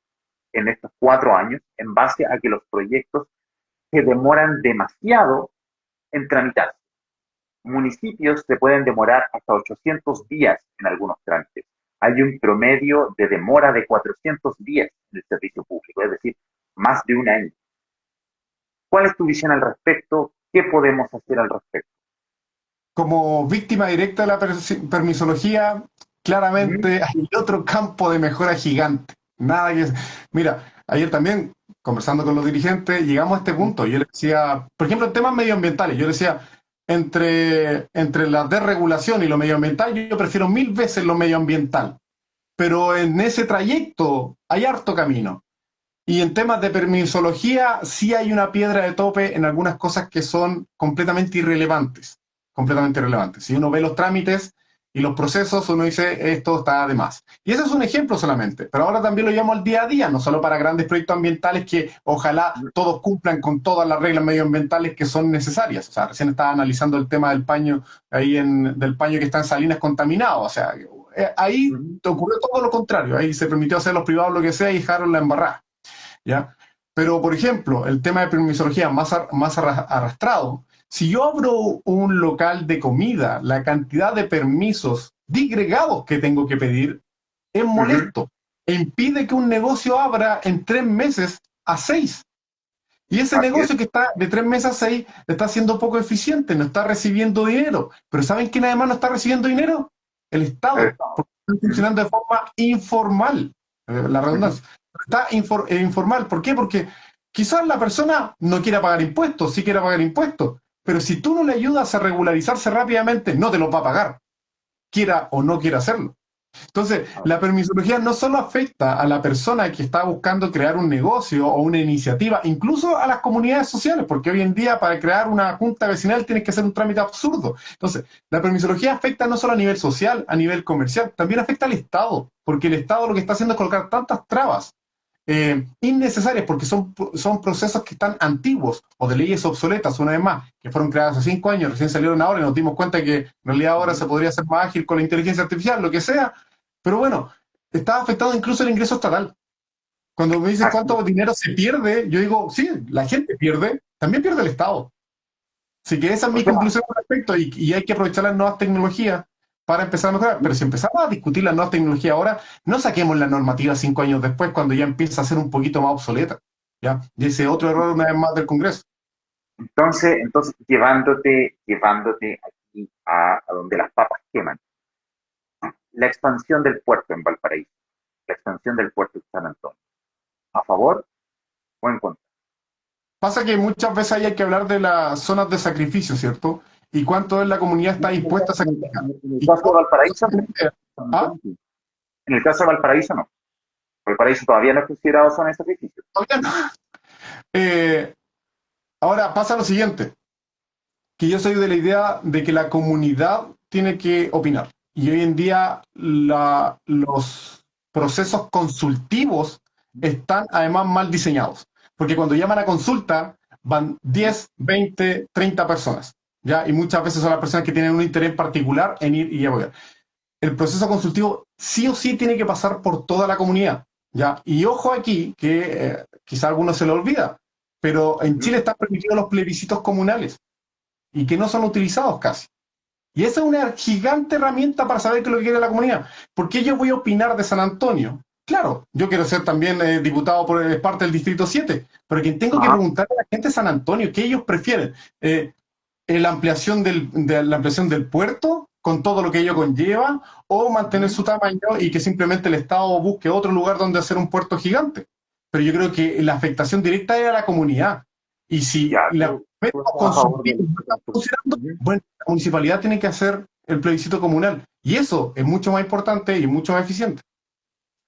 en estos 4 años en base a que los proyectos se demoran demasiado en tramitar. Municipios se pueden demorar hasta 800 días en algunos trámites. Hay un promedio de demora de 400 días en el servicio público, es decir, más de un año. ¿Cuál es tu visión al respecto? ¿Qué podemos hacer al respecto? Como víctima directa de la permisología, Ujú. claramente hay otro campo de mejora gigante. Nada que... Mira, ayer también, conversando con los dirigentes, llegamos a este punto. Yo les decía, por ejemplo, en temas medioambientales, yo les decía, entre la desregulación y lo medioambiental, yo prefiero 1000 veces lo medioambiental. Pero en ese trayecto hay harto camino. Y en temas de permisología, sí hay una piedra de tope en algunas cosas que son completamente irrelevantes. Completamente irrelevantes. Si uno ve los trámites y los procesos, uno dice, esto está de más. Y ese es un ejemplo solamente, pero ahora también lo llamo al día a día, no solo para grandes proyectos ambientales que ojalá todos cumplan con todas las reglas medioambientales que son necesarias. O sea, recién estaba analizando el tema del paño, del paño que está en Salinas contaminado. O sea, ahí Ujú, ocurrió todo lo contrario. Ahí se permitió hacer los privados lo que sea y dejaron la embarrada. ¿Ya? Pero, por ejemplo, el tema de permisología más arrastrado, si yo abro un local de comida, la cantidad de permisos disgregados que tengo que pedir es ujú. molesto e impide que un negocio abra en 3 meses a 6. Y ese Así es. negocio que está de 3 meses a 6 está siendo poco eficiente, no está recibiendo dinero. Pero ¿saben quién además no está recibiendo dinero? El Estado, Estado. porque está Ujú, funcionando de forma informal, la ujú. redundancia. Está informal, ¿por qué? Porque quizás la persona no quiera pagar impuestos, sí quiera pagar impuestos, pero si tú no le ayudas a regularizarse rápidamente, no te lo va a pagar, quiera o no quiera hacerlo. Entonces, Ah, la permisología no solo afecta a la persona que está buscando crear un negocio o una iniciativa, incluso a las comunidades sociales, porque hoy en día para crear una junta vecinal tienes que hacer un trámite absurdo. Entonces, la permisología afecta no solo a nivel social, a nivel comercial, también afecta al Estado, porque el Estado lo que está haciendo es colocar tantas trabas innecesarias, porque son procesos que están antiguos o de leyes obsoletas, una vez más, que fueron creadas hace 5 años, recién salieron ahora y nos dimos cuenta que en realidad ahora se ujú. podría hacer más ágil con la inteligencia artificial, lo que sea, pero bueno, está afectado incluso el ingreso estatal. Cuando me dicen Así es. cuánto dinero se pierde, yo digo, sí, la gente pierde, también pierde el Estado. Así que esa es O mi sea, conclusión al respecto y hay que aprovechar las nuevas tecnologías para empezar a mejorar. Pero si empezamos a discutir las nuevas tecnologías ahora, no saquemos la normativa 5 años después cuando ya empieza a ser un poquito más obsoleta. ¿Ya? Y ese otro error una vez más del Congreso. entonces llevándote aquí a donde las papas queman. La expansión del puerto en Valparaíso, la expansión del puerto de San Antonio. ¿A favor o en contra? Pasa que muchas veces ahí hay que hablar de las zonas de sacrificio, ¿cierto? Y cuánto es la comunidad está No, dispuesta a sacrificar. en el Y caso de yo, Valparaíso, San ¿ah? Antonio sí. En el caso de Valparaíso no. Valparaíso todavía no es considerado zona de sacrificio. Todavía no. Eh, Ahora pasa lo siguiente, que yo soy de la idea de que la comunidad tiene que opinar. Y hoy en día los procesos consultivos están además mal diseñados. Porque cuando llaman a consulta van 10, 20, 30 personas. ¿Ya? Y muchas veces son las personas que tienen un interés particular en ir y apoyar. El proceso consultivo sí o sí tiene que pasar por toda la comunidad. ¿Ya? Y ojo aquí, que quizá a algunos se lo olvida, pero en Ujú. Chile están permitidos los plebiscitos comunales y que no son utilizados casi. Y esa es una gigante herramienta para saber qué es lo que quiere la comunidad. ¿Por qué yo voy a opinar de San Antonio? Claro, yo quiero ser también diputado por parte del Distrito 7, pero quien tengo que Ajá. preguntar a la gente de San Antonio, ¿qué ellos prefieren? La ampliación del puerto con todo lo que ello conlleva o mantener Ujú. su tamaño y que simplemente el Estado busque otro lugar donde hacer un puerto gigante. Pero yo creo que la afectación directa es a la comunidad. Y si Ya, los tú métodos estás a favor consultivos del no están funcionando, Ujú. bueno, la municipalidad tiene que hacer el plebiscito comunal. Y eso es mucho más importante y mucho más eficiente.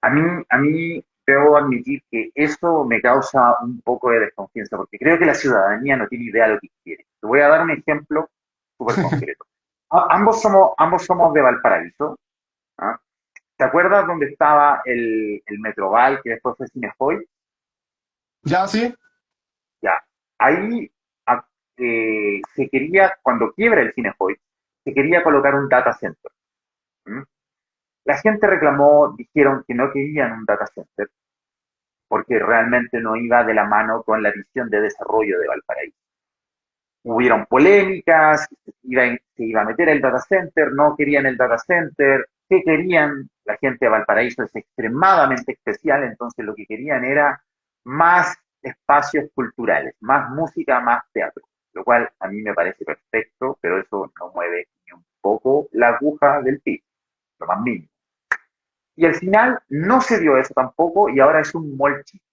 A mí debo admitir que eso me causa un poco de desconfianza, porque creo que la ciudadanía no tiene idea de lo que quiere. Te voy a dar un ejemplo súper concreto. Ambos somos de Valparaíso. ¿Ah? ¿Te acuerdas dónde estaba el Metroval, que después fue Cinefoy? ¿Ya sí? Ya. Ahí a- se quería, cuando quiebra el Cinefoy, se quería colocar un data center. ¿Mm? La gente reclamó, dijeron que no querían un data center porque realmente no iba de la mano con la visión de desarrollo de Valparaíso. Hubieron polémicas, se iba a meter el data center, no querían el data center, ¿qué querían? La gente de Valparaíso es extremadamente especial, entonces lo que querían era más espacios culturales, más música, más teatro, lo cual a mí me parece perfecto, pero eso no mueve ni un poco la aguja del PIB, lo más mínimo. Y al final no se dio eso tampoco y ahora es un mall chico.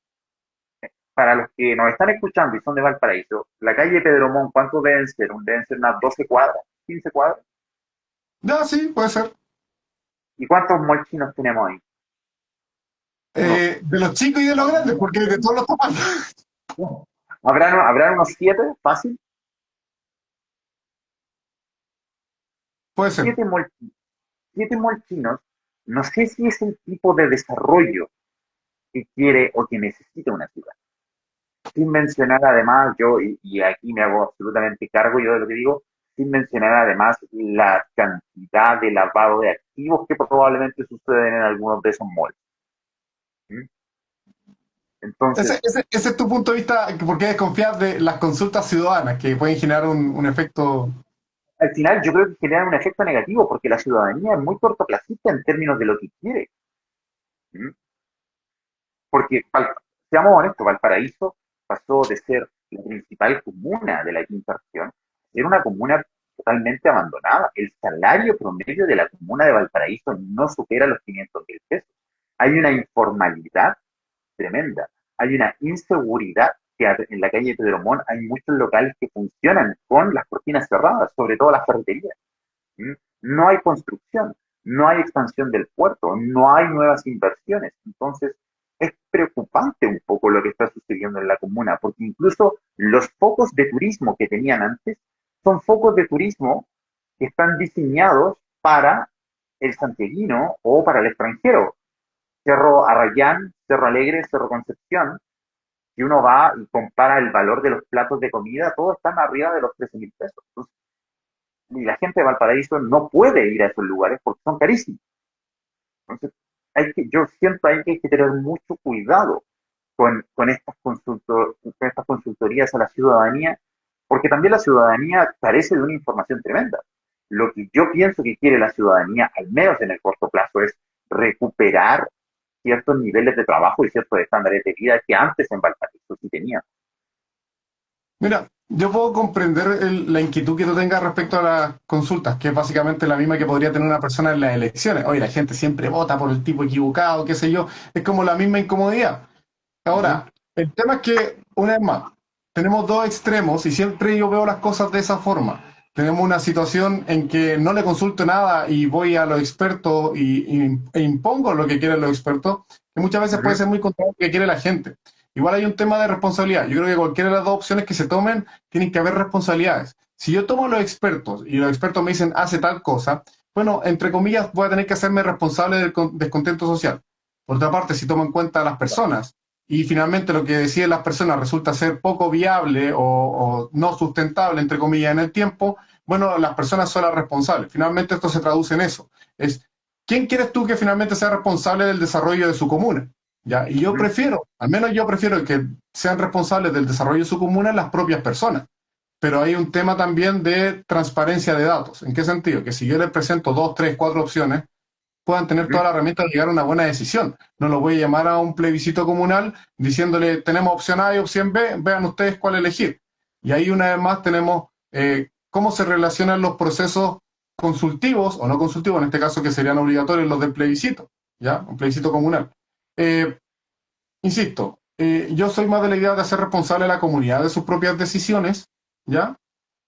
Para los que nos están escuchando y son de Valparaíso, la calle Pedro Montt, ¿cuántos deben ser? Deben ser unas 12 cuadras, 15 cuadras. Ya sí, puede ser. ¿Y cuántos molchinos tenemos ahí? De los chicos y de los grandes, porque de todos los tamaños. ¿Habrán unos 7, fácil? Puede ser. 7 malls chinos. No sé si es el tipo de desarrollo que quiere o que necesita una ciudad. Sin mencionar además, y aquí me hago absolutamente cargo yo de lo que digo, sin mencionar además la cantidad de lavado de activos que probablemente suceden en algunos de esos malls. ¿Mm? Entonces, Ese es tu punto de vista, ¿por qué desconfías de las consultas ciudadanas que pueden generar un efecto? al final yo creo que genera un efecto negativo porque la ciudadanía es muy cortoplacista en términos de lo que quiere. ¿Mm? Porque, seamos honestos, Valparaíso pasó de ser la principal comuna de la quinta región a ser una comuna totalmente abandonada. El salario promedio de la comuna de Valparaíso no supera los 500.000 pesos. Hay una informalidad tremenda. Hay una inseguridad que en la calle Pedro Montt hay muchos locales que funcionan con las cortinas cerradas, sobre todo las ferreterías. ¿Mm? No hay construcción, no hay expansión del puerto, no hay nuevas inversiones. Entonces, es preocupante un poco lo que está sucediendo en la comuna, porque incluso los focos de turismo que tenían antes son focos de turismo que están diseñados para el santiaguino o para el extranjero. Cerro Arrayán, Cerro Alegre, Cerro Concepción, si uno va y compara el valor de los platos de comida, todos están arriba de los 13.000 pesos. Entonces, y la gente de Valparaíso no puede ir a esos lugares porque son carísimos. Entonces, yo siento ahí que hay que tener mucho cuidado con estas consultorías a la ciudadanía, porque también la ciudadanía carece de una información tremenda. Lo que yo pienso que quiere la ciudadanía, al menos en el corto plazo, es recuperar ciertos niveles de trabajo y ciertos estándares de vida que antes en Valparaíso sí tenían. Mira, yo puedo comprender la inquietud que tú tengas respecto a las consultas, que es básicamente la misma que podría tener una persona en las elecciones. Oye, la gente siempre vota por el tipo equivocado, qué sé yo. Es como la misma incomodidad. Uh -huh. Ahora, el tema es que, una vez más, tenemos dos extremos y siempre yo veo las cosas de esa forma. Tenemos una situación en que no le consulto nada y voy a los expertos e impongo lo que quieren los expertos, que muchas Uh veces puede -huh. ser muy contrario a lo que quiere la gente. Igual hay un tema de responsabilidad. Yo creo que cualquiera de las dos opciones que se tomen, tienen que haber responsabilidades. Si yo tomo a los expertos y los expertos me dicen hace tal cosa, bueno, entre comillas, voy a tener que hacerme responsable del descontento social. Por otra parte, si tomo en cuenta a las personas y finalmente lo que deciden las personas resulta ser poco viable o no sustentable, entre comillas, en el tiempo, bueno, las personas son las responsables. Finalmente esto se traduce en eso. Es, ¿quién quieres tú que finalmente sea responsable del desarrollo de su comuna? ¿Ya? Y Uh yo -huh. prefiero, al menos yo prefiero que sean responsables del desarrollo de su comuna las propias personas. Pero hay un tema también de transparencia de datos. ¿En qué sentido? Que si yo les presento dos, tres, cuatro opciones, puedan tener toda la herramienta de llegar a una buena decisión. No lo voy a llamar a un plebiscito comunal diciéndole tenemos opción A y opción B, vean ustedes cuál elegir. Y ahí una vez más tenemos cómo se relacionan los procesos consultivos o no consultivos, en este caso que serían obligatorios los del plebiscito, ¿ya? Un plebiscito comunal. Eh, Insisto, yo soy más de la idea de hacer responsable a la comunidad de sus propias decisiones, ¿ya?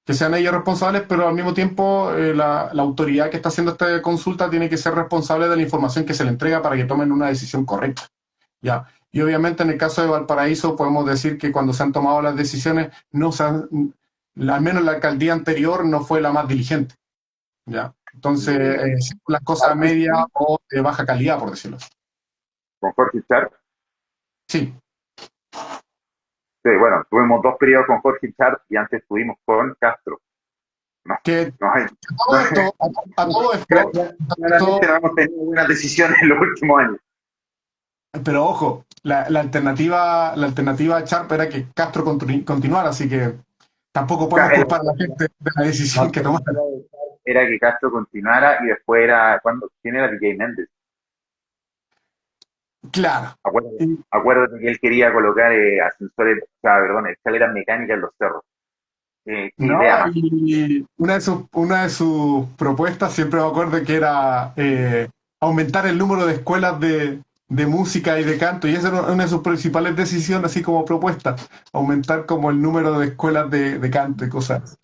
Que sean ellos responsables, pero al mismo tiempo la autoridad que está haciendo esta consulta tiene que ser responsable de la información que se le entrega para que tomen una decisión correcta. ¿Ya? Y obviamente en el caso de Valparaíso podemos decir que cuando se han tomado las decisiones, no se han, al menos la alcaldía anterior no fue la más diligente. ¿Ya? Entonces, las cosas a Antes media sí, o de baja calidad, por decirlo así. con Jorge Char. Sí, Sí, bueno, tuvimos 2 periodos con Jorge Char y antes estuvimos con Castro. No, que no hay, no todo hay, esto, a todo claramente esto, no hemos tenido buenas decisiones en los últimos años. pero ojo, la alternativa a Sharp era que Castro continuara, así que tampoco podemos El, culpar a la gente de la la decisión que tomaron. alternativa de Char era que Castro continuara y después era, ¿quién era DJ Méndez? Claro. Acuérdate, Y, acuérdate que él quería colocar ascensores, o sea, perdón, escaleras mecánicas en los cerros. Qué no, idea más. y una de sus propuestas, siempre me acuerdo que era aumentar el número de escuelas de música y de canto, y esa era una de sus principales decisiones, así como propuesta, aumentar como el número de escuelas de canto y cosas.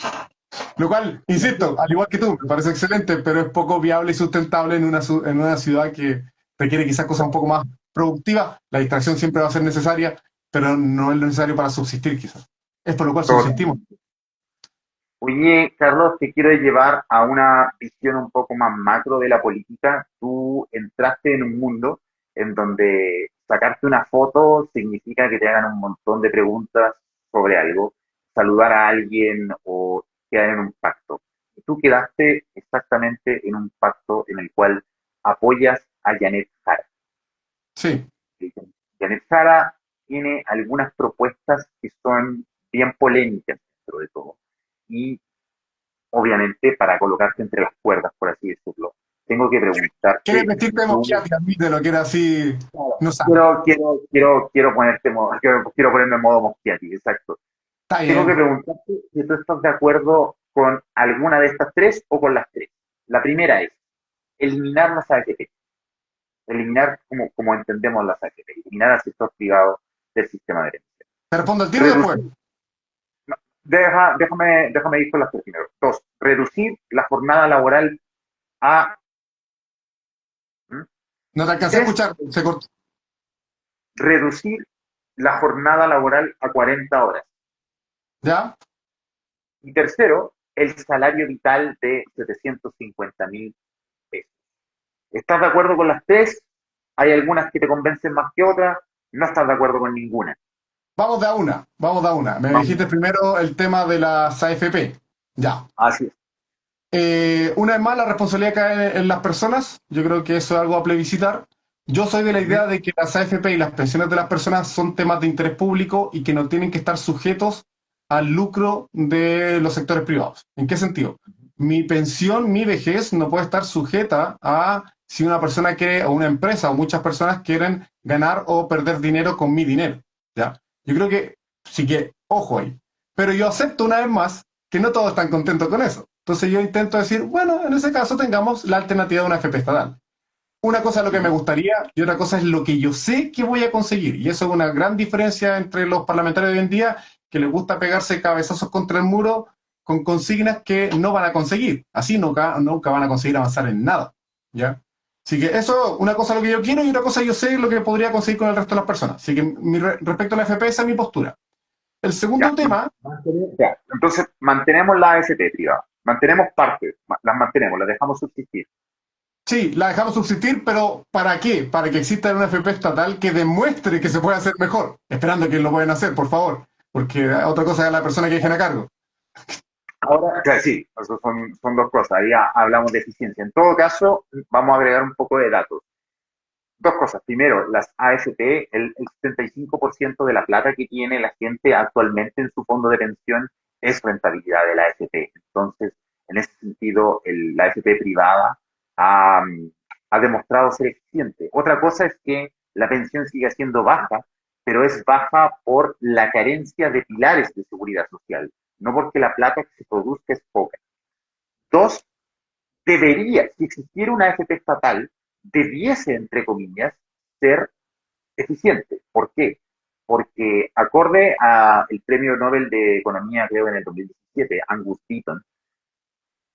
Lo cual, insisto, al igual que tú, me parece excelente, pero es poco viable y sustentable en una ciudad que requiere quizás cosas un poco más productiva, la distracción siempre va a ser necesaria, pero no es lo necesario para subsistir quizás. Es por lo cual subsistimos. Oye, Carlos, te quiero llevar a una visión un poco más macro de la política. Tú entraste en un mundo en donde sacarte una foto significa que te hagan un montón de preguntas sobre algo, saludar a alguien o quedar en un pacto. Y tú quedaste exactamente en un pacto en el cual apoyas a Janet Jara. Sí. Janet Jara tiene algunas propuestas que son bien polémicas dentro de todo. Y obviamente para colocarte entre las cuerdas, por así decirlo. Tengo que ¿Quieres preguntarte si vestirte de tú, Moschiati? Admítelo, que era así, no sabe. quiero ponerme en modo Moschiati, exacto. Está Tengo que bien. preguntarte si tú estás de acuerdo con alguna de estas tres o con las tres. La primera es eliminar las AFP, eliminar como entendemos las AFP, eliminar al sector privado del sistema de herencia. Te respondo al tiro y después. Reducir, no, déjame ir con las tres primero. Dos, reducir la jornada laboral a. ¿Mm? No te Y alcancé a tres, escuchar. Se cortó. reducir la jornada laboral a 40 horas. ¿Ya? Y tercero, el salario vital de 750.000 pesos. ¿Estás de acuerdo con las tres? ¿Hay algunas que te convencen más que otras? ¿No estás de acuerdo con ninguna? Vamos de a una. Vamos de a una. Me Vamos. dijiste primero el tema de las AFP. Ya. Así es. Una vez más, la responsabilidad cae en las personas. Yo creo que eso es algo a plebiscitar. Yo soy de la Ujú. idea de que las AFP y las pensiones de las personas son temas de interés público y que no tienen que estar sujetos al lucro de los sectores privados. ¿En qué sentido? Mi pensión, mi vejez no puede estar sujeta a si una persona quiere, o una empresa, o muchas personas quieren ganar o perder dinero con mi dinero. ¿Ya? Yo creo que sí que, ojo ahí. Pero yo acepto una vez más que no todos están contentos con eso. Entonces yo intento decir, bueno, en ese caso tengamos la alternativa de una FP estatal. Una cosa es lo que me Ujú. gustaría y otra cosa es lo que yo sé que voy a conseguir. Y eso es una gran diferencia entre los parlamentarios de hoy en día, que les gusta pegarse cabezazos contra el muro con consignas que no van a conseguir. Así nunca van a conseguir avanzar en nada. ¿Ya? Así que eso, una cosa es lo que yo quiero y otra cosa yo sé lo que podría conseguir con el resto de las personas. Así que respecto a la FP, esa es mi postura. El segundo Ya. tema. Ya. Entonces, mantenemos la AFP privada. Mantenemos parte, las mantenemos, las dejamos subsistir. Sí, la dejamos subsistir, pero ¿para qué? Para que exista una FP estatal que demuestre que se puede hacer mejor, esperando que lo pueden hacer, por favor, porque otra cosa es la persona que dejen a cargo. Ahora, claro, sí, eso son dos cosas. Ahí hablamos de eficiencia. En todo caso, vamos a agregar un poco de datos. Dos cosas. Primero, las AFP, el 75% de la plata que tiene la gente actualmente en su fondo de pensión es rentabilidad de la AFP. Entonces, en ese sentido, la AFP privada ha, ha demostrado ser eficiente. Otra cosa es que la pensión sigue siendo baja, pero es baja por la carencia de pilares de seguridad social, no porque la plata que se produzca es poca. Dos, si existiera una AFP estatal, debiese, entre comillas, ser eficiente. ¿Por qué? Porque acorde al premio Nobel de Economía, creo en el 2017, Angus Deaton,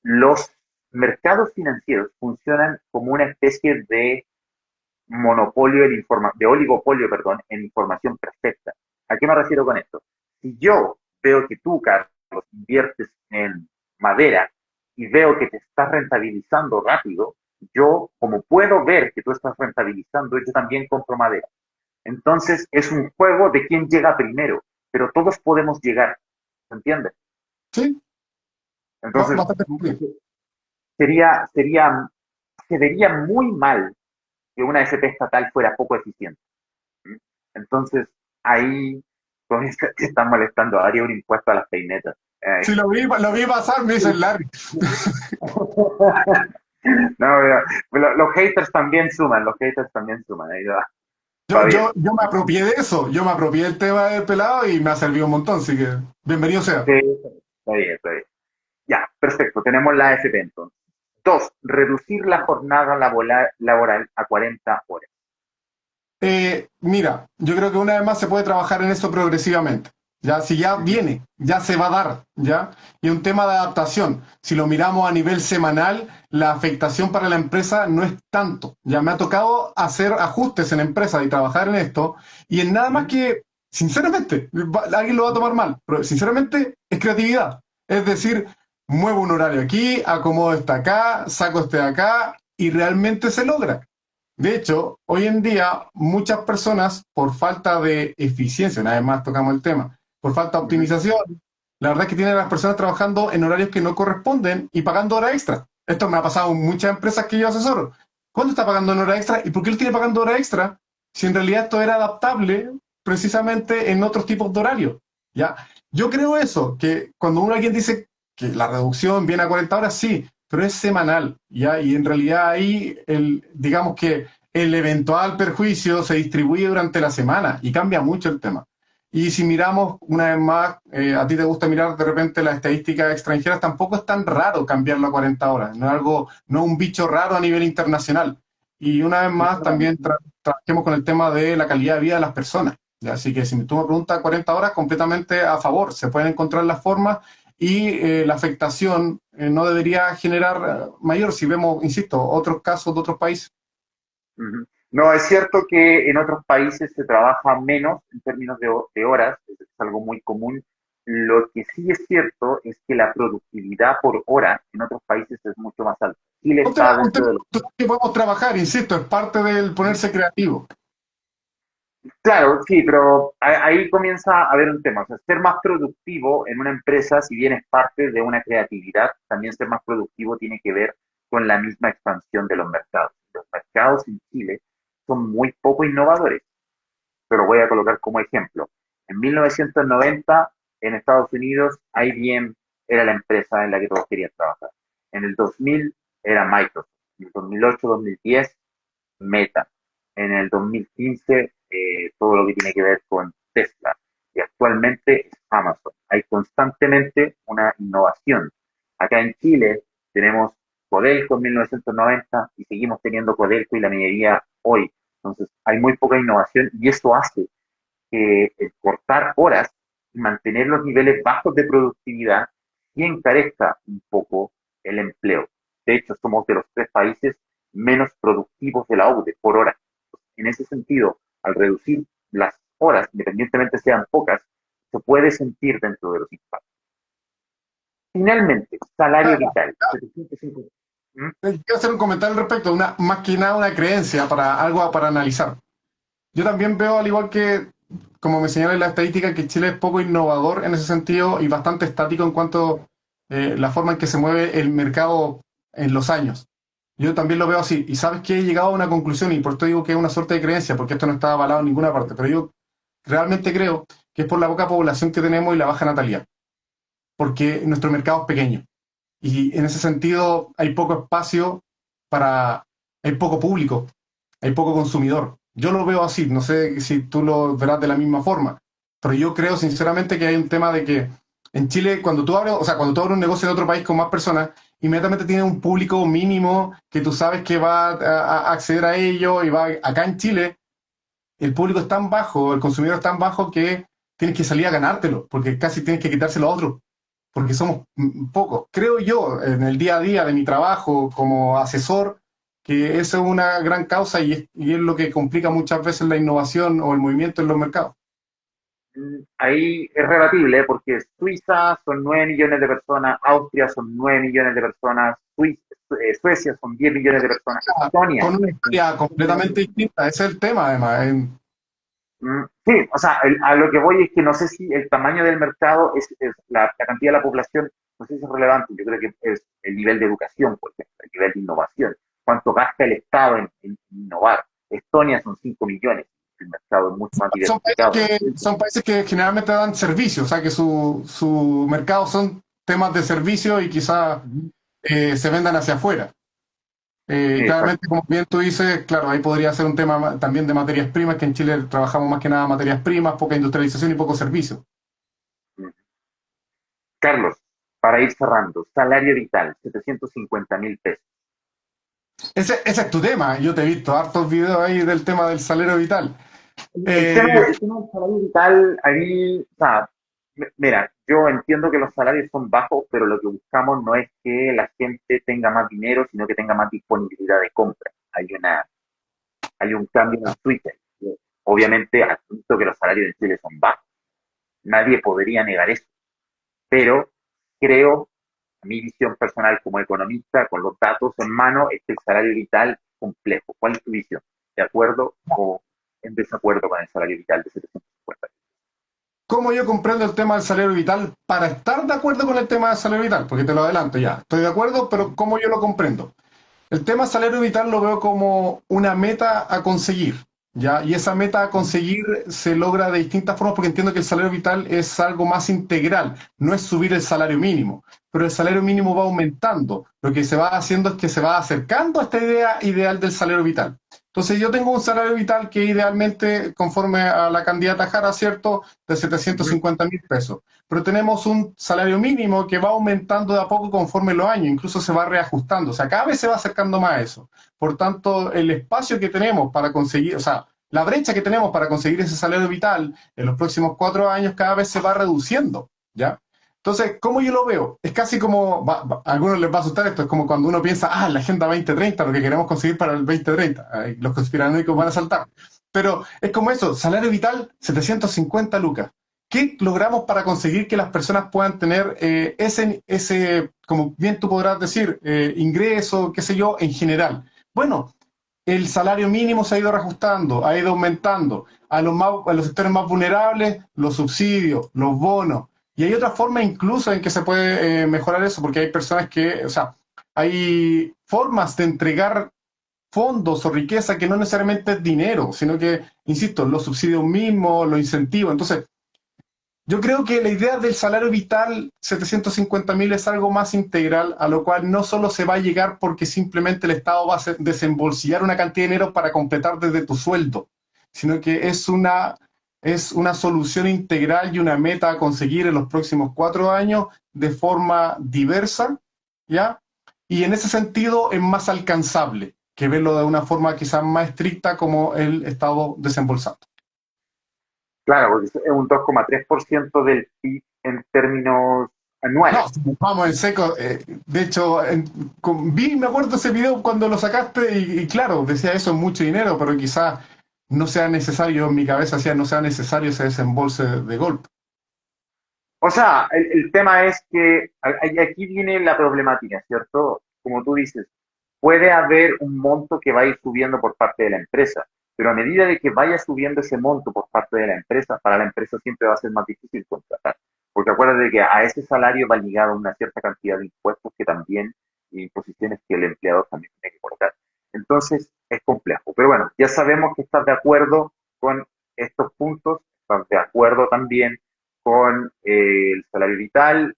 los mercados financieros funcionan como una especie de de oligopolio, perdón, en información perfecta. ¿A qué me refiero con esto? Si yo veo que tú, Carlos, inviertes en madera y veo que te estás rentabilizando rápido, yo, como puedo ver que tú estás rentabilizando, yo también compro madera. Entonces, es un juego de quién llega primero, pero todos podemos llegar, ¿se entiende? Sí, Entonces, bastante bien. sería, sería, se vería muy mal que una FP estatal fuera poco eficiente. Entonces, ahí con esto te están molestando, haría un impuesto a las peinetas. Si lo vi pasar, me dice el Larry. No, los haters también suman, los haters también suman, ahí va Yo, bien. yo, yo me apropié de eso, yo me apropié del tema del pelado y me ha servido un montón, así que bienvenido sea. Sí, está bien, está bien. Ya, perfecto, tenemos la AFP entonces. Dos, reducir la jornada laboral a 40 horas. Mira, yo creo que una vez más se puede trabajar en eso progresivamente, ya si ya viene, ya se va a dar, ya. Y un tema de adaptación. Si lo miramos a nivel semanal, la afectación para la empresa no es tanto. Ya me ha tocado hacer ajustes en empresas y trabajar en esto, y en nada más Ujú, que, sinceramente, alguien lo va a tomar mal, pero sinceramente es creatividad. Es decir, muevo un horario aquí, acomodo este acá, saco este de acá, y realmente se logra. De hecho, hoy en día muchas personas, por falta de eficiencia, una vez más tocamos el tema, por falta de ujú. optimización, la verdad es que tienen a las personas trabajando en horarios que no corresponden y pagando hora extra. Esto me ha pasado en muchas empresas que yo asesoro. ¿Cuánto está pagando en hora extra y por qué lo tiene pagando hora extra si en realidad esto era adaptable precisamente en otros tipos de horarios? ¿Ya? Yo creo eso, que cuando alguien dice que la reducción viene a 40 horas, sí, pero es semanal, ¿ya? Y en realidad ahí, digamos que el eventual perjuicio se distribuye durante la semana y cambia mucho el tema. Y si miramos una vez más, a ti te gusta mirar de repente las estadísticas extranjeras, tampoco es tan raro cambiarlo a 40 horas, no es algo, no es un bicho raro a nivel internacional. Y una vez más también trabajemos con el tema de la calidad de vida de las personas. ¿Ya? Así que si tú me preguntas 40 horas, completamente a favor, se pueden encontrar las formas y la afectación no debería generar mayor si vemos, insisto, otros casos de otros países. Ujú. No, es cierto que en otros países se trabaja menos en términos de horas, es algo muy común. Lo que sí es cierto es que la productividad por hora en otros países es mucho más alta. Chile está Un tema dentro de los... que podemos trabajar, insisto, es parte del ponerse creativo. Claro, sí, pero ahí comienza a haber un tema. O sea, ser más productivo en una empresa, si bien es parte de una creatividad, también ser más productivo tiene que ver con la misma expansión de los mercados. Los mercados en Chile son muy poco innovadores. Pero voy a colocar como ejemplo. En 1990, en Estados Unidos, IBM era la empresa en la que todos querían trabajar. En el 2000 era Microsoft. En el 2008-2010, Meta. En el 2015, todo lo que tiene que ver con Tesla. Y actualmente es Amazon. Hay constantemente una innovación. Acá en Chile tenemos Codelco en 1990 y seguimos teniendo Codelco y la minería hoy. Entonces, hay muy poca innovación y eso hace que el cortar horas y mantener los niveles bajos de productividad y encarezca un poco el empleo. De hecho, somos de los 3 países menos productivos de la OCDE por hora. En ese sentido, al reducir las horas, independientemente sean pocas, se puede sentir dentro de los impactos. Finalmente, salario vital. 750. ¿Mm? Quiero hacer un comentario al respecto, más que nada una creencia para algo para analizar. Yo también veo, al igual que, como me señala en la estadística, que Chile es poco innovador en ese sentido y bastante estático en cuanto a la forma en que se mueve el mercado en los años. Yo también lo veo así. Y sabes que he llegado a una conclusión, y por esto digo que es una suerte de creencia, porque esto no está avalado en ninguna parte, pero yo realmente creo que es por la poca población que tenemos y la baja natalidad, porque nuestro mercado es pequeño. Y en ese sentido hay poco espacio para, hay poco público, hay poco consumidor. Yo lo veo así, no sé si tú lo verás de la misma forma, pero yo creo sinceramente que hay un tema de que en Chile, cuando tú abres, o sea, cuando tú abres un negocio en otro país con más personas, inmediatamente tienes un público mínimo que tú sabes que va a acceder a ello y va acá en Chile, el público es tan bajo, el consumidor es tan bajo que tienes que salir a ganártelo, porque casi tienes que quitárselo a otro porque somos pocos. Creo yo, en el día a día de mi trabajo como asesor, que eso es una gran causa y es lo que complica muchas veces la innovación o el movimiento en los mercados. Ahí es rebatible porque Suiza son 9 millones de personas, Austria son 9 millones de personas, Suecia son 10 millones de personas, Estonia. Con una historia completamente distinta, ese es el tema además. Sí, o sea, a lo que voy es que no sé si el tamaño del mercado es la cantidad de la población, no sé si es relevante. Yo creo que es el nivel de educación, por ejemplo, el nivel de innovación. ¿Cuánto gasta el Estado en innovar? Estonia son 5 millones, el mercado es mucho más diversificado. Son países que generalmente dan servicios, o sea que su mercado son temas de servicio y quizás Ujú. se vendan hacia afuera. Exacto. Claramente, como bien tú dices, claro, ahí podría ser un tema también de materias primas, que en Chile trabajamos más que nada materias primas, poca industrialización y poco servicio. Carlos, para ir cerrando, salario vital, 750.000 pesos. Ese es tu tema, yo te he visto hartos videos ahí del tema del salario vital. El tema, Eh, el tema del salario vital, ahí, o sea, Mira, yo entiendo que los salarios son bajos, pero lo que buscamos no es que la gente tenga más dinero, sino que tenga más disponibilidad de compra. Hay un cambio en el switch ahí. Obviamente, admito que los salarios en Chile son bajos. Nadie podría negar eso. Pero creo, a mi visión personal como economista, con los datos en mano, es que el salario vital es complejo. ¿Cuál es tu visión? ¿De acuerdo o en desacuerdo con el salario vital de 750? ¿Cómo yo comprendo el tema del salario vital para estar de acuerdo con el tema del salario vital? Porque te lo adelanto ya. Estoy de acuerdo, pero ¿cómo yo lo comprendo? El tema salario vital lo veo como una meta a conseguir, ¿ya? Y esa meta a conseguir se logra de distintas formas porque entiendo que el salario vital es algo más integral, no es subir el salario mínimo, pero el salario mínimo va aumentando. Lo que se va haciendo es que se va acercando a esta idea ideal del salario vital. Entonces yo tengo un salario vital que idealmente, conforme a la candidata Jara, ¿cierto?, de Ujú. 750.000 pesos. Pero tenemos un salario mínimo que va aumentando de a poco conforme los años, incluso se va reajustando, o sea, cada vez se va acercando más a eso. Por tanto, el espacio que tenemos para conseguir, o sea, la brecha que tenemos para conseguir ese salario vital en los próximos 4 años cada vez se va reduciendo, ¿ya? Entonces, ¿cómo yo lo veo? Es casi como, a algunos les va a asustar esto, es como cuando uno piensa, la Agenda 2030, lo que queremos conseguir para el 2030. Los conspiranoicos van a saltar. Pero es como eso, salario vital, 750 lucas. ¿Qué logramos para conseguir que las personas puedan tener ese, como bien tú podrás decir, ingreso, qué sé yo, en general? Bueno, el salario mínimo se ha ido reajustando, ha ido aumentando. A los sectores más vulnerables, los subsidios, los bonos. Y hay otra forma incluso en que se puede mejorar eso, porque hay personas que, o sea, hay formas de entregar fondos o riqueza que no necesariamente es dinero, sino que, insisto, los subsidios mismos, los incentivos. Entonces, yo creo que la idea del salario vital 750.000 es algo más integral, a lo cual no solo se va a llegar porque simplemente el Estado va a desembolsillar una cantidad de dinero para completar desde tu sueldo, sino que es una solución integral y una meta a conseguir en los próximos 4 años de forma diversa, ¿ya? Y en ese sentido es más alcanzable que verlo de una forma quizás más estricta como el Estado desembolsando. Claro, porque es un 2,3% del PIB en términos No, anuales. vamos en seco. De hecho, me acuerdo ese video cuando lo sacaste y claro, decía eso es mucho dinero, pero quizás no sea necesario, en mi cabeza decía no sea necesario ese desembolse de golpe. O sea, el tema es que aquí viene la problemática, ¿cierto? Como tú dices, puede haber un monto que va a ir subiendo por parte de la empresa, pero a medida de que vaya subiendo ese monto por parte de la empresa, para la empresa siempre va a ser más difícil contratar. Porque acuérdate que a ese salario va ligado una cierta cantidad de impuestos que también, y imposiciones que el empleador también tiene que colocar. Entonces, es complejo. Pero bueno, ya sabemos que estás de acuerdo con estos puntos, estás de acuerdo también con el salario vital,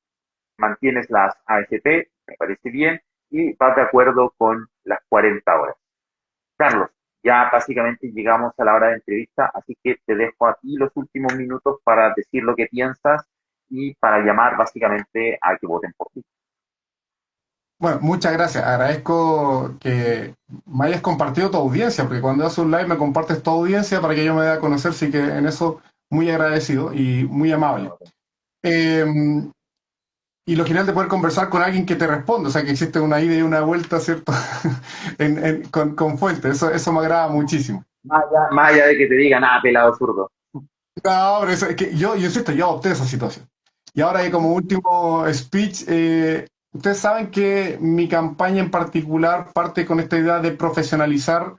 mantienes las AFP, me parece bien, y vas de acuerdo con las 40 horas. Carlos, ya básicamente llegamos a la hora de entrevista, así que te dejo a ti los últimos minutos para decir lo que piensas y para llamar básicamente a que voten por ti. Bueno, muchas gracias. Agradezco que me hayas compartido tu audiencia, porque cuando haces un live me compartes tu audiencia para que yo me dé a conocer, así que en eso muy agradecido y muy amable. Eh, y lo genial de poder conversar con alguien que te responde, o sea, que existe una ida y una vuelta, ¿cierto? con fuente, eso me agrada muchísimo. Más allá de que te digan, pelado zurdo. No, pero es que yo insisto, yo adopté esa situación. Y ahora, como último speech, ustedes saben que mi campaña en particular parte con esta idea de profesionalizar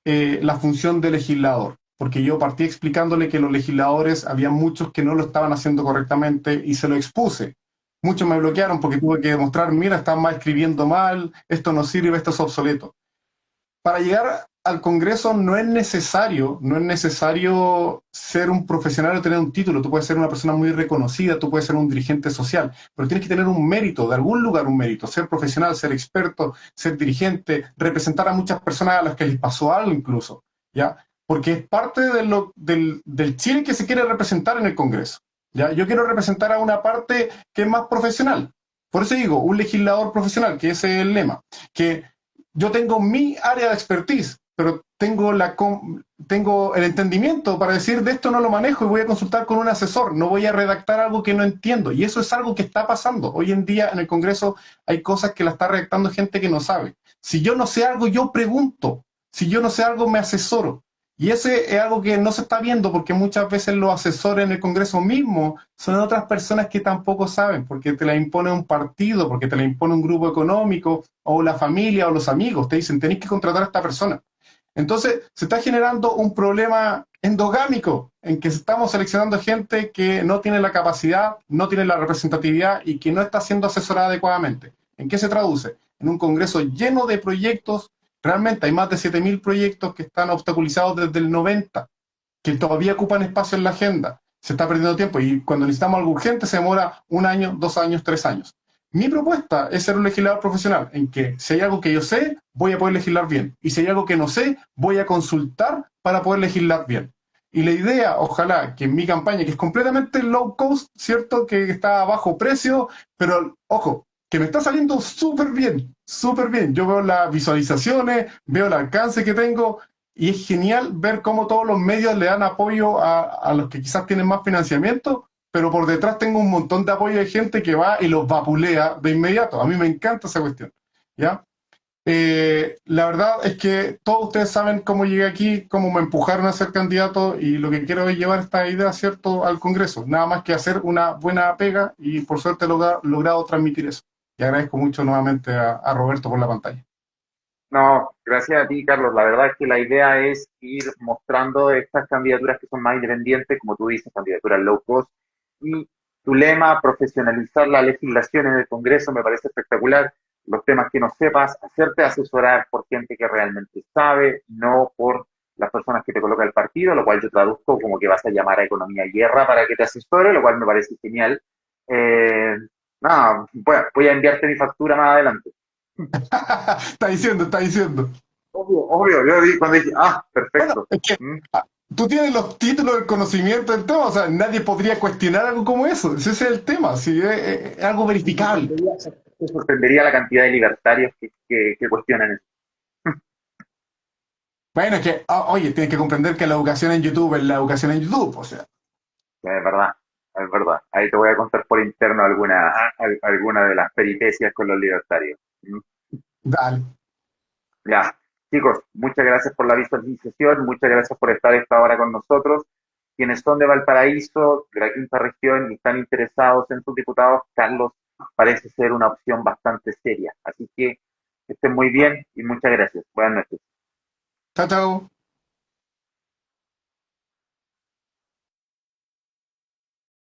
la función de legislador, porque yo partí explicándole que los legisladores, había muchos que no lo estaban haciendo correctamente y se lo expuse. Muchos me bloquearon porque tuve que demostrar, mira, están mal escribiendo mal, esto no sirve, esto es obsoleto. Para llegar al Congreso no es necesario ser un profesional o tener un título. Tú puedes ser una persona muy reconocida, tú puedes ser un dirigente social, pero tienes que tener un mérito, de algún lugar un mérito, ser profesional, ser experto, ser dirigente, representar a muchas personas a las que les pasó algo incluso, ¿ya? Porque es parte del Chile que se quiere representar en el Congreso, ¿ya? Yo quiero representar a una parte que es más profesional. Por eso digo, un legislador profesional, que ese es el lema, que yo tengo mi área de expertise, pero tengo el entendimiento para decir de esto no lo manejo y voy a consultar con un asesor, no voy a redactar algo que no entiendo. Y eso es algo que está pasando. Hoy en día en el Congreso hay cosas que la está redactando gente que no sabe. Si yo no sé algo, yo pregunto. Si yo no sé algo, me asesoro. Y ese es algo que no se está viendo porque muchas veces los asesores en el Congreso mismo son otras personas que tampoco saben, porque te la impone un partido, porque te la impone un grupo económico, o la familia, o los amigos. Te dicen, tenéis que contratar a esta persona. Entonces, se está generando un problema endogámico en que estamos seleccionando gente que no tiene la capacidad, no tiene la representatividad y que no está siendo asesorada adecuadamente. ¿En qué se traduce? En un Congreso lleno de proyectos. Realmente hay más de 7.000 proyectos que están obstaculizados desde el 90, que todavía ocupan espacio en la agenda. Se está perdiendo tiempo y cuando necesitamos algo urgente se demora 1 año, 2 años, 3 años. Mi propuesta es ser un legislador profesional, en que si hay algo que yo sé, voy a poder legislar bien. Y si hay algo que no sé, voy a consultar para poder legislar bien. Y la idea, ojalá, que en mi campaña, que es completamente low cost, ¿cierto? Que está a bajo precio, pero ojo, que me está saliendo súper bien, súper bien. Yo veo las visualizaciones, veo el alcance que tengo, y es genial ver cómo todos los medios le dan apoyo a los que quizás tienen más financiamiento, pero por detrás tengo un montón de apoyo de gente que va y los vapulea de inmediato. A mí me encanta esa cuestión, ¿ya? La verdad es que todos ustedes saben cómo llegué aquí, cómo me empujaron a ser candidato y lo que quiero es llevar esta idea, ¿cierto?, al Congreso. Nada más que hacer una buena pega y por suerte he logrado transmitir eso. Y agradezco mucho nuevamente a Roberto por la pantalla. No, gracias a ti, Carlos. La verdad es que la idea es ir mostrando estas candidaturas que son más independientes, como tú dices, candidaturas low cost. Y tu lema, profesionalizar la legislación en el Congreso, me parece espectacular. Los temas que no sepas, hacerte asesorar por gente que realmente sabe, no por las personas que te coloca el partido, lo cual yo traduzco como que vas a llamar a Economía y Guerra para que te asesore, lo cual me parece genial. Eh, Nada, voy a enviarte mi factura más adelante. Está diciendo, está diciendo. Obvio, obvio, cuando dije, Bueno, perfecto. es que tú tienes los títulos, el conocimiento del tema, o sea, nadie podría cuestionar algo como eso. Ese es el tema, sí, es algo verificable. Te sorprendería la cantidad de libertarios que cuestionan eso. Bueno, es que, oye, tienes que comprender que la educación en YouTube es la educación en YouTube, o sea. Es verdad, es verdad. Ahí te voy a contar por interno alguna de las peripecias con los libertarios. ¿Mm? Dale. Ya, chicos, muchas gracias por la visualización, muchas gracias por estar esta hora con nosotros. Quienes son de Valparaíso, de la quinta región y están interesados en sus diputados, Carlos parece ser una opción bastante seria. Así que estén muy bien y muchas gracias. Buenas noches. Chao, chao.